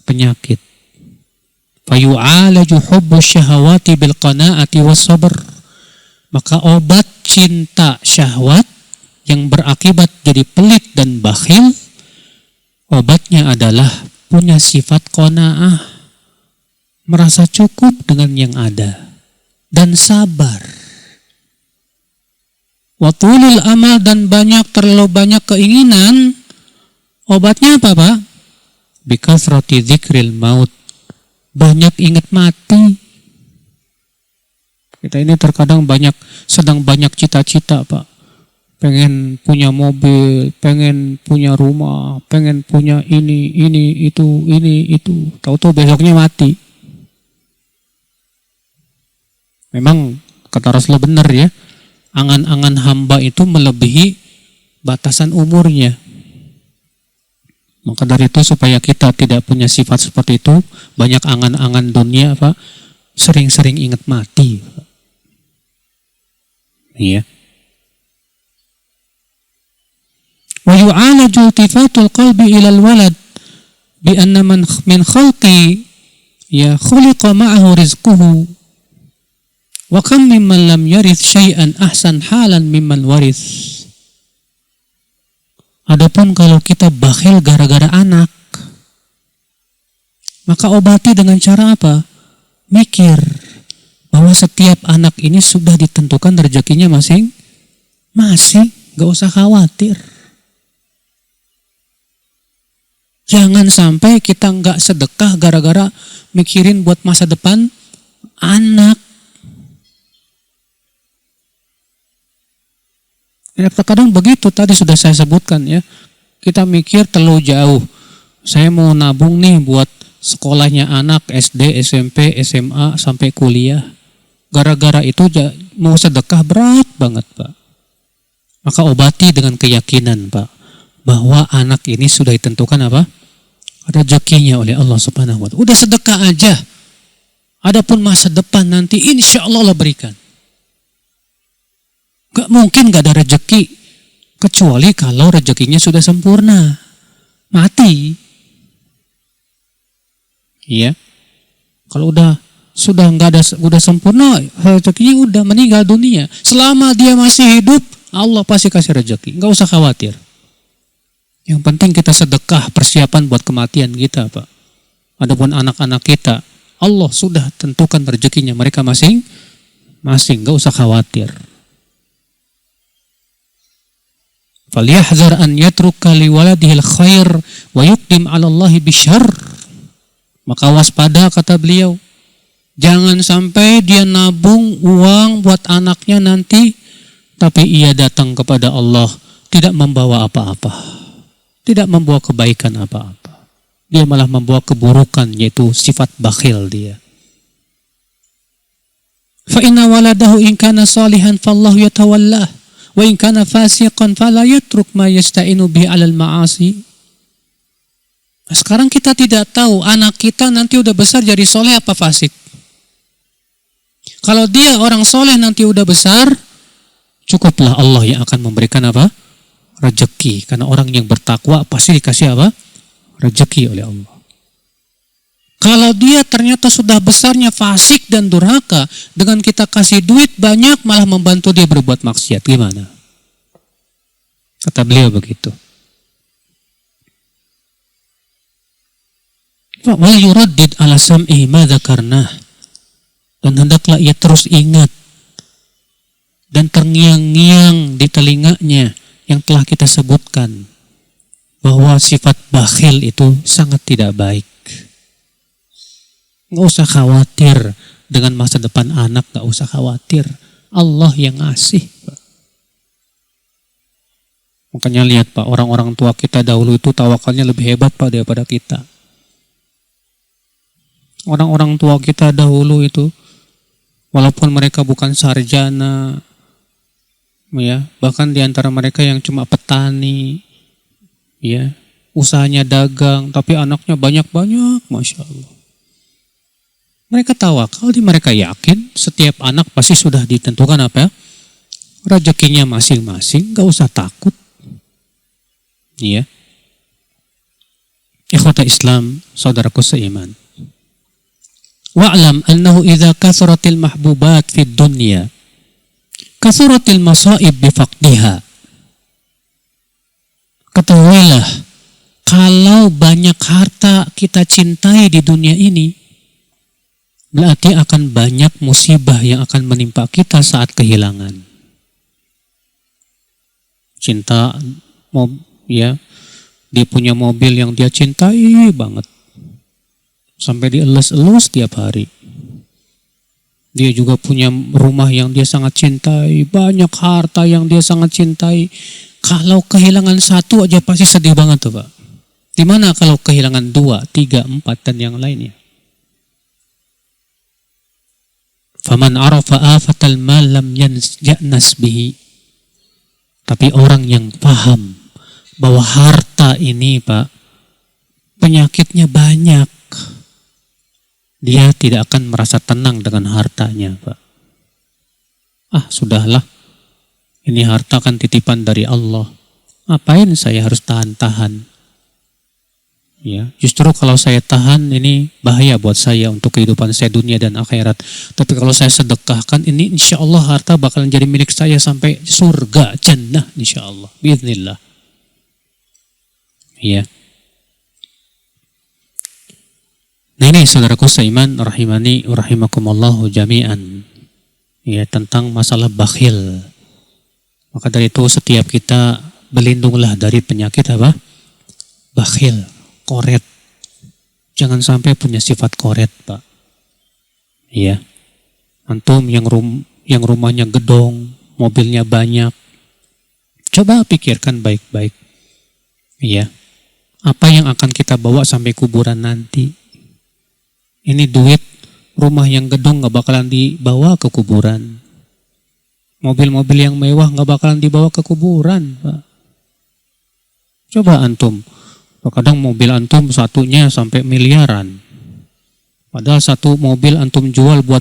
Penyakit. Fayu'alaju hubbu syahawati bil qana'ati was sabr. Maka obat cinta syahwat yang berakibat jadi pelit dan bakhil, obatnya adalah punya sifat qanaah, merasa cukup dengan yang ada dan sabar. Wa tulul amal, dan terlalu banyak keinginan, obatnya apa, Pak? Bikasrati dzikril maut, banyak ingat mati. Kita ini terkadang sedang banyak cita-cita, Pak. Pengen punya mobil, pengen punya rumah, pengen punya ini, itu. Tahu-tahu besoknya mati. Memang kata Rasulullah benar ya, angan-angan hamba itu melebihi batasan umurnya. Maka dari itu supaya kita tidak punya sifat seperti itu, banyak angan-angan dunia, Pak, sering-sering ingat mati. Iya. Wa yu'alaju iltifatul qalbi ilal walad bi anna man min khalqi ya khuliqa ma'ahu rizquhu wa kam mimman lam yarith syai'an ahsan halan mimman warith. Adapun kalau kita bakhil gara-gara anak, maka obati dengan cara apa? Mikir bahwa setiap anak ini sudah ditentukan rezekinya masing-masing, gak usah khawatir. Jangan sampai kita nggak sedekah gara-gara mikirin buat masa depan anak. Ya, terkadang begitu, tadi sudah saya sebutkan ya. Kita mikir terlalu jauh. Saya mau nabung nih buat sekolahnya anak SD, SMP, SMA sampai kuliah. Gara-gara itu mau sedekah berat banget, Pak. Maka obati dengan keyakinan, Pak, bahwa anak ini sudah ditentukan apa? Rezekinya oleh Allah Subhanahu wa Ta'ala. Udah sedekah aja. Adapun masa depan nanti insya Allah Allah berikan. Gak mungkin gak ada rezeki kecuali kalau rezekinya sudah sempurna. Mati. Iya. Kalau sudah nggak ada, udah sempurna rezekinya, udah meninggal dunia. Selama dia masih hidup, Allah pasti kasih rezeki. Nggak usah khawatir. Yang penting kita sedekah, persiapan buat kematian kita, Pak. Adapun anak-anak kita, Allah sudah tentukan rezekinya mereka masing-masing. Nggak usah khawatir. Falyahzar an yatruka liwaladihil khair wa yuqdim 'ala Allahi bisyarr. Maka waspada, kata beliau. Jangan sampai dia nabung uang buat anaknya nanti, tapi ia datang kepada Allah tidak membawa apa-apa. Tidak membawa kebaikan apa-apa. Dia malah membawa keburukan, yaitu sifat bakhil dia. Fa inna waladahu in kana salihan fallahu yatawallah wa in kana fasiqan fala yatruk ma yasta'inu bihi 'alal ma'asi. Nah, sekarang kita tidak tahu anak kita nanti udah besar jadi soleh apa fasik. Kalau dia orang soleh nanti udah besar, cukuplah Allah yang akan memberikan apa? Rezeki. Karena orang yang bertakwa pasti dikasih apa? Rezeki oleh Allah. Kalau dia ternyata sudah besarnya fasik dan durhaka, dengan kita kasih duit banyak malah membantu dia berbuat maksiat, gimana? Kata beliau begitu. Wa yuraddid ala sam'i ma dzakarnah. Dan hendaklah ia terus ingat dan terngiang-ngiang di telinganya yang telah kita sebutkan, bahwa sifat bakhil itu sangat tidak baik. Nggak usah khawatir dengan masa depan anak, nggak usah khawatir. Allah yang ngasih. Makanya lihat Pak, orang-orang tua kita dahulu itu tawakalnya lebih hebat Pak daripada kita. Orang-orang tua kita dahulu itu, walaupun mereka bukan sarjana, ya, bahkan di antara mereka yang cuma petani, ya, usahanya dagang, tapi anaknya banyak-banyak, Masya Allah. Mereka tawakal, mereka yakin setiap anak pasti sudah ditentukan apa? Rezekinya masing-masing, gak usah takut. Ya. Ikhwata Islam, saudaraku seiman. Wa'lam annahu idza kasratil mahbubat fid dunya kasratil masaib bifaqdiha. Ketahuilah, kalau banyak harta kita cintai di dunia ini, berarti akan banyak musibah yang akan menimpa kita saat kehilangan. Cinta, ya, dia punya mobil yang dia cintai banget, sampai dielus-elus tiap hari. Dia juga punya rumah yang dia sangat cintai, banyak harta yang dia sangat cintai. Kalau kehilangan satu aja pasti sedih banget tuh Pak. Gimana kalau kehilangan 2, 3, 4 dan yang lainnya? Faman arafa afatal mal lam ya'nas bihi. Tapi orang yang paham bahwa harta ini Pak, penyakitnya banyak, dia tidak akan merasa tenang dengan hartanya, Pak. Sudahlah. Ini harta kan titipan dari Allah. Ngapain saya harus tahan-tahan? Ya, justru kalau saya tahan ini bahaya buat saya untuk kehidupan saya dunia dan akhirat. Tapi kalau saya sedekahkan ini insya Allah harta bakalan jadi milik saya sampai surga, jannah insya Allah. Biiznillah. Ya. Nah ini saudaraku seiman rahimani rahimakumullahu jami'an. Ya, tentang masalah bakhil. Maka dari itu setiap kita berlindunglah dari penyakit apa? Bakhil, koret. Jangan sampai punya sifat koret, Pak. Iya. Antum yang rumahnya gedong, mobilnya banyak. Coba pikirkan baik-baik. Iya. Apa yang akan kita bawa sampai kuburan nanti? Ini duit rumah yang gedong gak bakalan dibawa ke kuburan. Mobil-mobil yang mewah gak bakalan dibawa ke kuburan, Pak. Coba antum, kadang mobil antum satunya sampai miliaran. Padahal satu mobil antum jual buat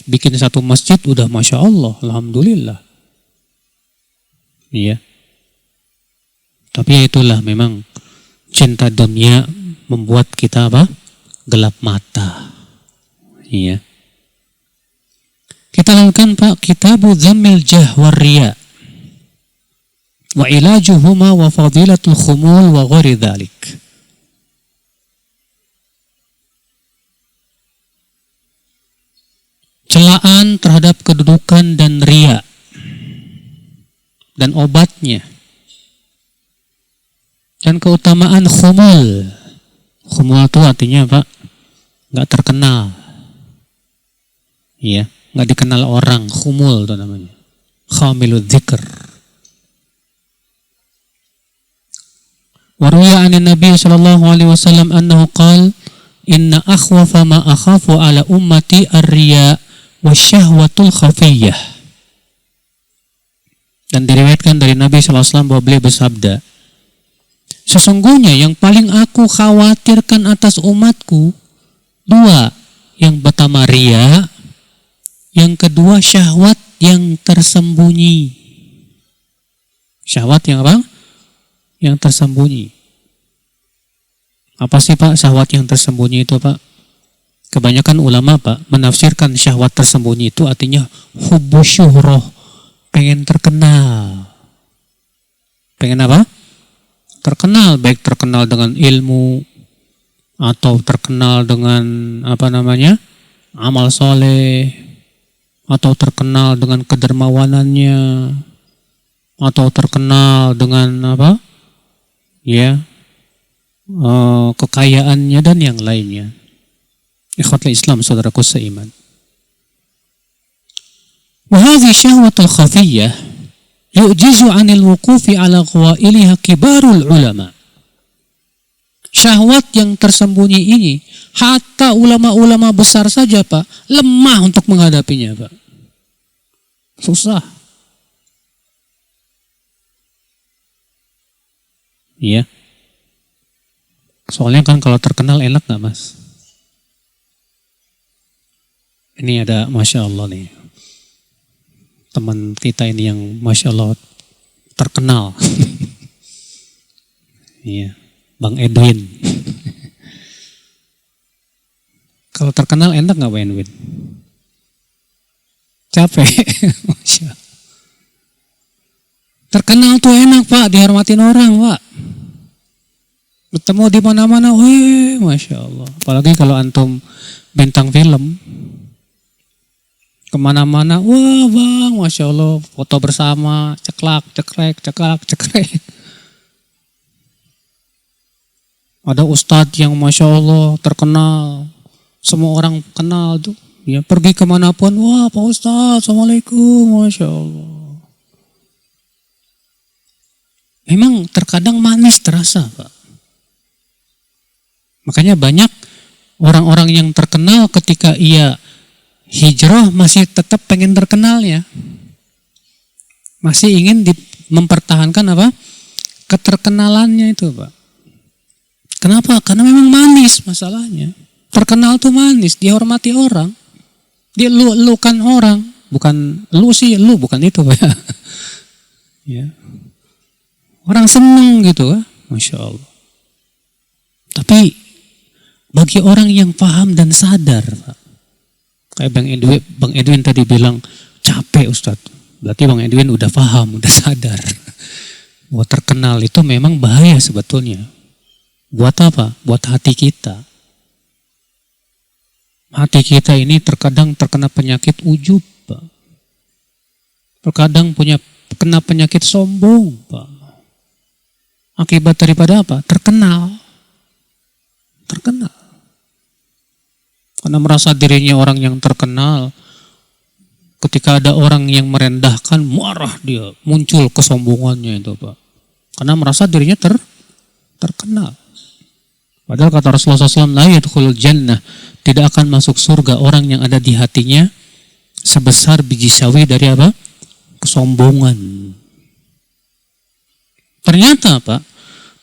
bikin satu masjid udah Masya Allah, Alhamdulillah. Iya. Tapi itulah memang cinta dunia membuat kita apa? Gelap mata. Iya. Kita lanjutkan Pak, Kitabu Dhammil Jah wa Riya wa ilajuhuma wa fadilatul khumul wa ghairi dzalik. Celaan terhadap kedudukan dan riya dan obatnya dan keutamaan khumul. Khumul itu artinya Pak, nggak terkenal, iya, nggak dikenal orang. Khumul itu namanya, khamilud dzikr. Waruya anin Nabi sallallahu alaihi wasallam annahu qala inna akhwafa ma akhafu ala ummati ar-riya wasyahwatul khafiyah. Dan diriwayatkan dari Nabi sallallahu alaihi wasallam bahwa beliau bersabda, sesungguhnya yang paling aku khawatirkan atas umatku dua, yang pertama riya, yang kedua syahwat yang tersembunyi. Syahwat yang apa? Yang tersembunyi. Apa sih Pak syahwat yang tersembunyi itu Pak? Kebanyakan ulama Pak menafsirkan syahwat tersembunyi itu artinya hubbu syuhrah, pengen terkenal. Pengen apa? Terkenal, baik terkenal dengan ilmu atau terkenal dengan apa namanya? Amal soleh, atau terkenal dengan kedermawanannya, atau terkenal dengan apa? Ya, kekayaannya dan yang lainnya. Ikhwatul Islam, saudaraku seiman. Wa hadhihi syahwatul khafiyyah yu'jizu 'anil wuqufi 'ala qawailiha kibarul ulama. Syahwat yang tersembunyi ini, hatta ulama-ulama besar saja Pak, lemah untuk menghadapinya Pak. Susah. Iya. Soalnya kan kalau terkenal enak gak Mas? Ini ada Masya Allah nih. Teman kita ini yang Masya Allah terkenal. Iya. Bang Edwin. Kalau terkenal enak gak Bang Edwin? Capek. Masya Allah. Terkenal tuh enak Pak, dihormatin orang Pak. Bertemu di mana-mana, wih, Masya Allah. Apalagi kalau antum bintang film, kemana-mana, wah Bang, Masya Allah, foto bersama, ceklak, cekrek, ceklak, cekrek. Ada ustadz yang Masya Allah terkenal, semua orang kenal tuh. Ya, pergi kemanapun, wah Pak Ustadz, Assalamualaikum, Masya Allah. Memang terkadang manis terasa Pak. Makanya banyak orang-orang yang terkenal ketika ia hijrah masih tetap pengen terkenalnya. Masih ingin mempertahankan apa? Keterkenalannya itu Pak. Kenapa? Karena memang manis masalahnya. Terkenal tuh manis, dihormati orang. Dia lu-lukan orang. Bukan lu sih, lu bukan itu Pak. Ya. Orang seneng gitu kan, Masya Allah. Tapi bagi orang yang paham dan sadar, Pak, kayak Bang Edwin tadi bilang capek Ustadz. Berarti Bang Edwin udah paham, udah sadar. Bahwa terkenal itu memang bahaya sebetulnya. Buat apa? Buat hati kita. Hati kita ini terkadang terkena penyakit ujub, Pak. Terkadang kena penyakit sombong, Pak. Akibat daripada apa? Terkenal. Karena merasa dirinya orang yang terkenal. Ketika ada orang yang merendahkan, marah dia. Muncul kesombongannya itu Pak. Karena merasa dirinya terkenal. Padahal kata Rasulullah SAW, la yadkhulul jannah, tidak akan masuk surga orang yang ada di hatinya sebesar biji sawi dari apa? Kesombongan. Ternyata Pak,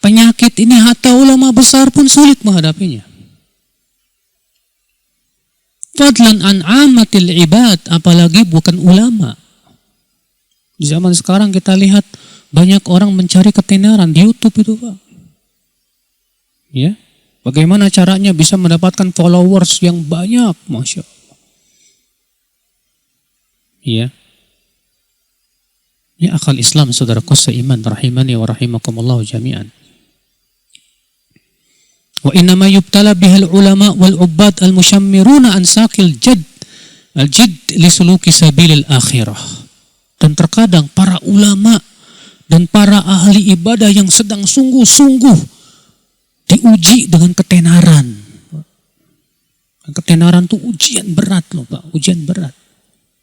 Penyakit ini hatta ulama besar pun sulit menghadapinya. Fadlan an amatil ibad, apalagi bukan ulama. Di zaman sekarang kita lihat banyak orang mencari ketenaran di YouTube itu, Pak. Ya, bagaimana caranya bisa mendapatkan followers yang banyak, Masya Allah. Ya. Ya akal Islam, saudaraku seiman, rahimani wa rahimakumullah jami'an. Wa innama yubtala bihal ulama wal ubbad al mushammiruna an saqil al jidd li suluki sabilil akhirah. Dan terkadang para ulama dan para ahli ibadah yang sedang sungguh-sungguh diuji dengan ketenaran. Ketenaran itu ujian berat loh, Pak, ujian berat.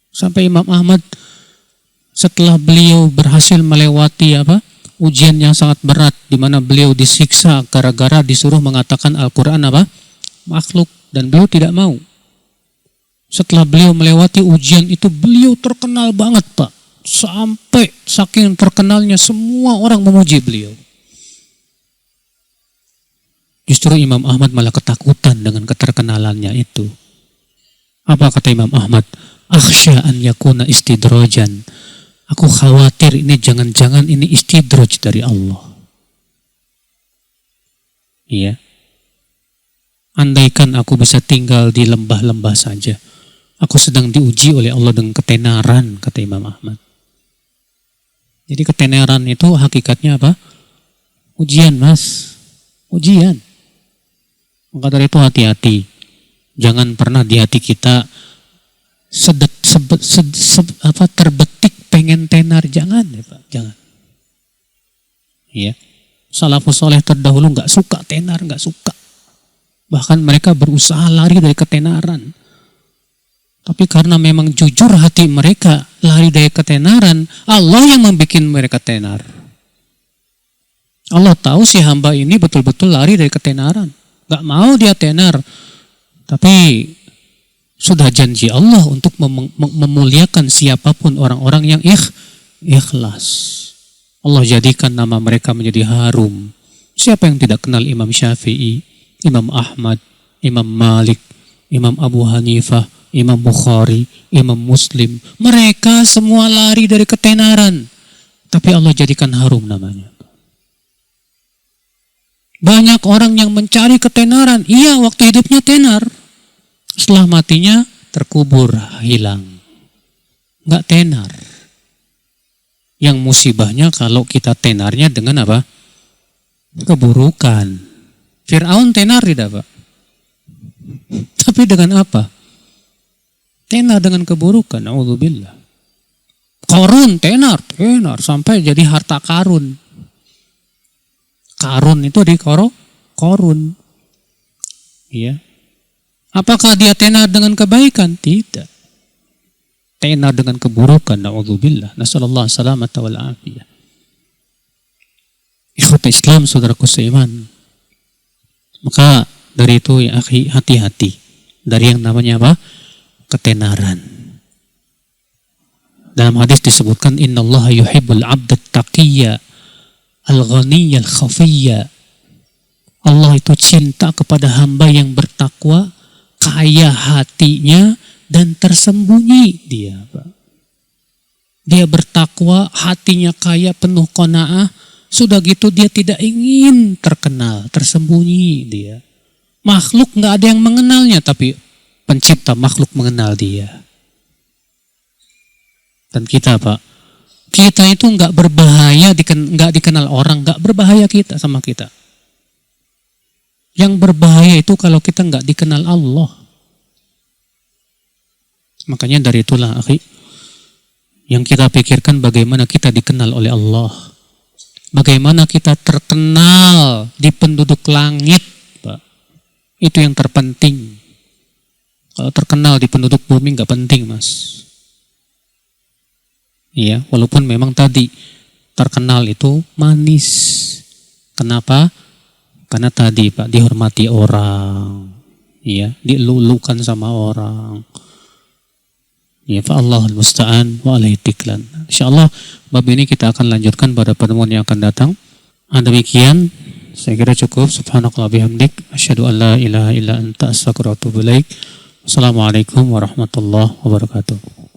Sampai Imam Ahmad setelah beliau berhasil melewati ujian yang sangat berat, di mana beliau disiksa gara-gara disuruh mengatakan Al-Quran makhluk, dan beliau tidak mau. Setelah beliau melewati ujian itu, beliau terkenal banget, Pak. Sampai saking terkenalnya semua orang memuji beliau. Justru Imam Ahmad malah ketakutan dengan keterkenalannya itu. Apa kata Imam Ahmad? Akhsya an yakuna istidrojan. Aku khawatir ini jangan-jangan ini istidraj dari Allah. Iya. Andaikan aku bisa tinggal di lembah-lembah saja. Aku sedang diuji oleh Allah dengan ketenaran, kata Imam Ahmad. Jadi ketenaran itu hakikatnya apa? Ujian, Mas. Ujian. Maka dari itu hati-hati. Jangan pernah di hati kita terbetik pengen tenar, jangan ya Pak, jangan. Iya. Salafus soleh terdahulu nggak suka tenar, nggak suka. Bahkan mereka berusaha lari dari ketenaran. Tapi karena memang jujur hati mereka lari dari ketenaran, Allah yang membuat mereka tenar. Allah tahu si hamba ini betul-betul lari dari ketenaran, nggak mau dia tenar. Tapi sudah janji Allah untuk memuliakan siapapun orang-orang yang ikhlas. Allah jadikan nama mereka menjadi harum. Siapa yang tidak kenal Imam Syafi'i, Imam Ahmad, Imam Malik, Imam Abu Hanifah, Imam Bukhari, Imam Muslim. Mereka semua lari dari ketenaran. Tapi Allah jadikan harum namanya. Banyak orang yang mencari ketenaran. Iya, waktu hidupnya tenar. Setelah matinya terkubur, hilang. Nggak tenar. Yang musibahnya kalau kita tenarnya dengan apa? Keburukan. Fir'aun tenar tidak, Pak? Tapi dengan apa? Tenar dengan keburukan. Na'udzubillah. Qarun tenar sampai jadi harta karun. Karun itu di korun. Iya. Apakah dia tenar dengan kebaikan? Tidak. Tenar dengan keburukan. Na'udzubillah. Nasallallahu salamata wal afiyah. Ikhwat Islam, saudaraku seiman. Maka dari itu ya akhi, hati-hati dari yang namanya apa? Ketenaran. Dalam hadis disebutkan innallaha yuhibbul 'abdat taqiyya al-ghaniyya al-khafiyya. Allah itu cinta kepada hamba yang bertakwa, kaya hatinya dan tersembunyi dia, Pak. Dia bertakwa, hatinya kaya, penuh qanaah, sudah gitu dia tidak ingin terkenal, tersembunyi dia. Makhluk nggak ada yang mengenalnya, tapi pencipta makhluk mengenal dia. Dan kita, Pak, kita itu nggak berbahaya, nggak dikenal orang, nggak berbahaya kita sama kita. Yang berbahaya itu kalau kita nggak dikenal Allah. Makanya dari itulah, akhi, yang kita pikirkan bagaimana kita dikenal oleh Allah. Bagaimana kita terkenal di penduduk langit, Pak. Itu yang terpenting. Kalau terkenal di penduduk bumi nggak penting, Mas. Iya, walaupun memang tadi terkenal itu manis. Kenapa? Karena tadi, Pak, dihormati orang, iya, dilulukan sama orang. Ya, fa Allahul musta'an wa alaihi tiklan. Insyaallah bab ini kita akan lanjutkan pada pertemuan yang akan datang. Demikian Saya kira cukup. Subhanakallah bihamdik. Asyhadu an la ilaha illa anta astaghfiruka wa atubu ilaik. Wassalamualaikum warahmatullahi wabarakatuh.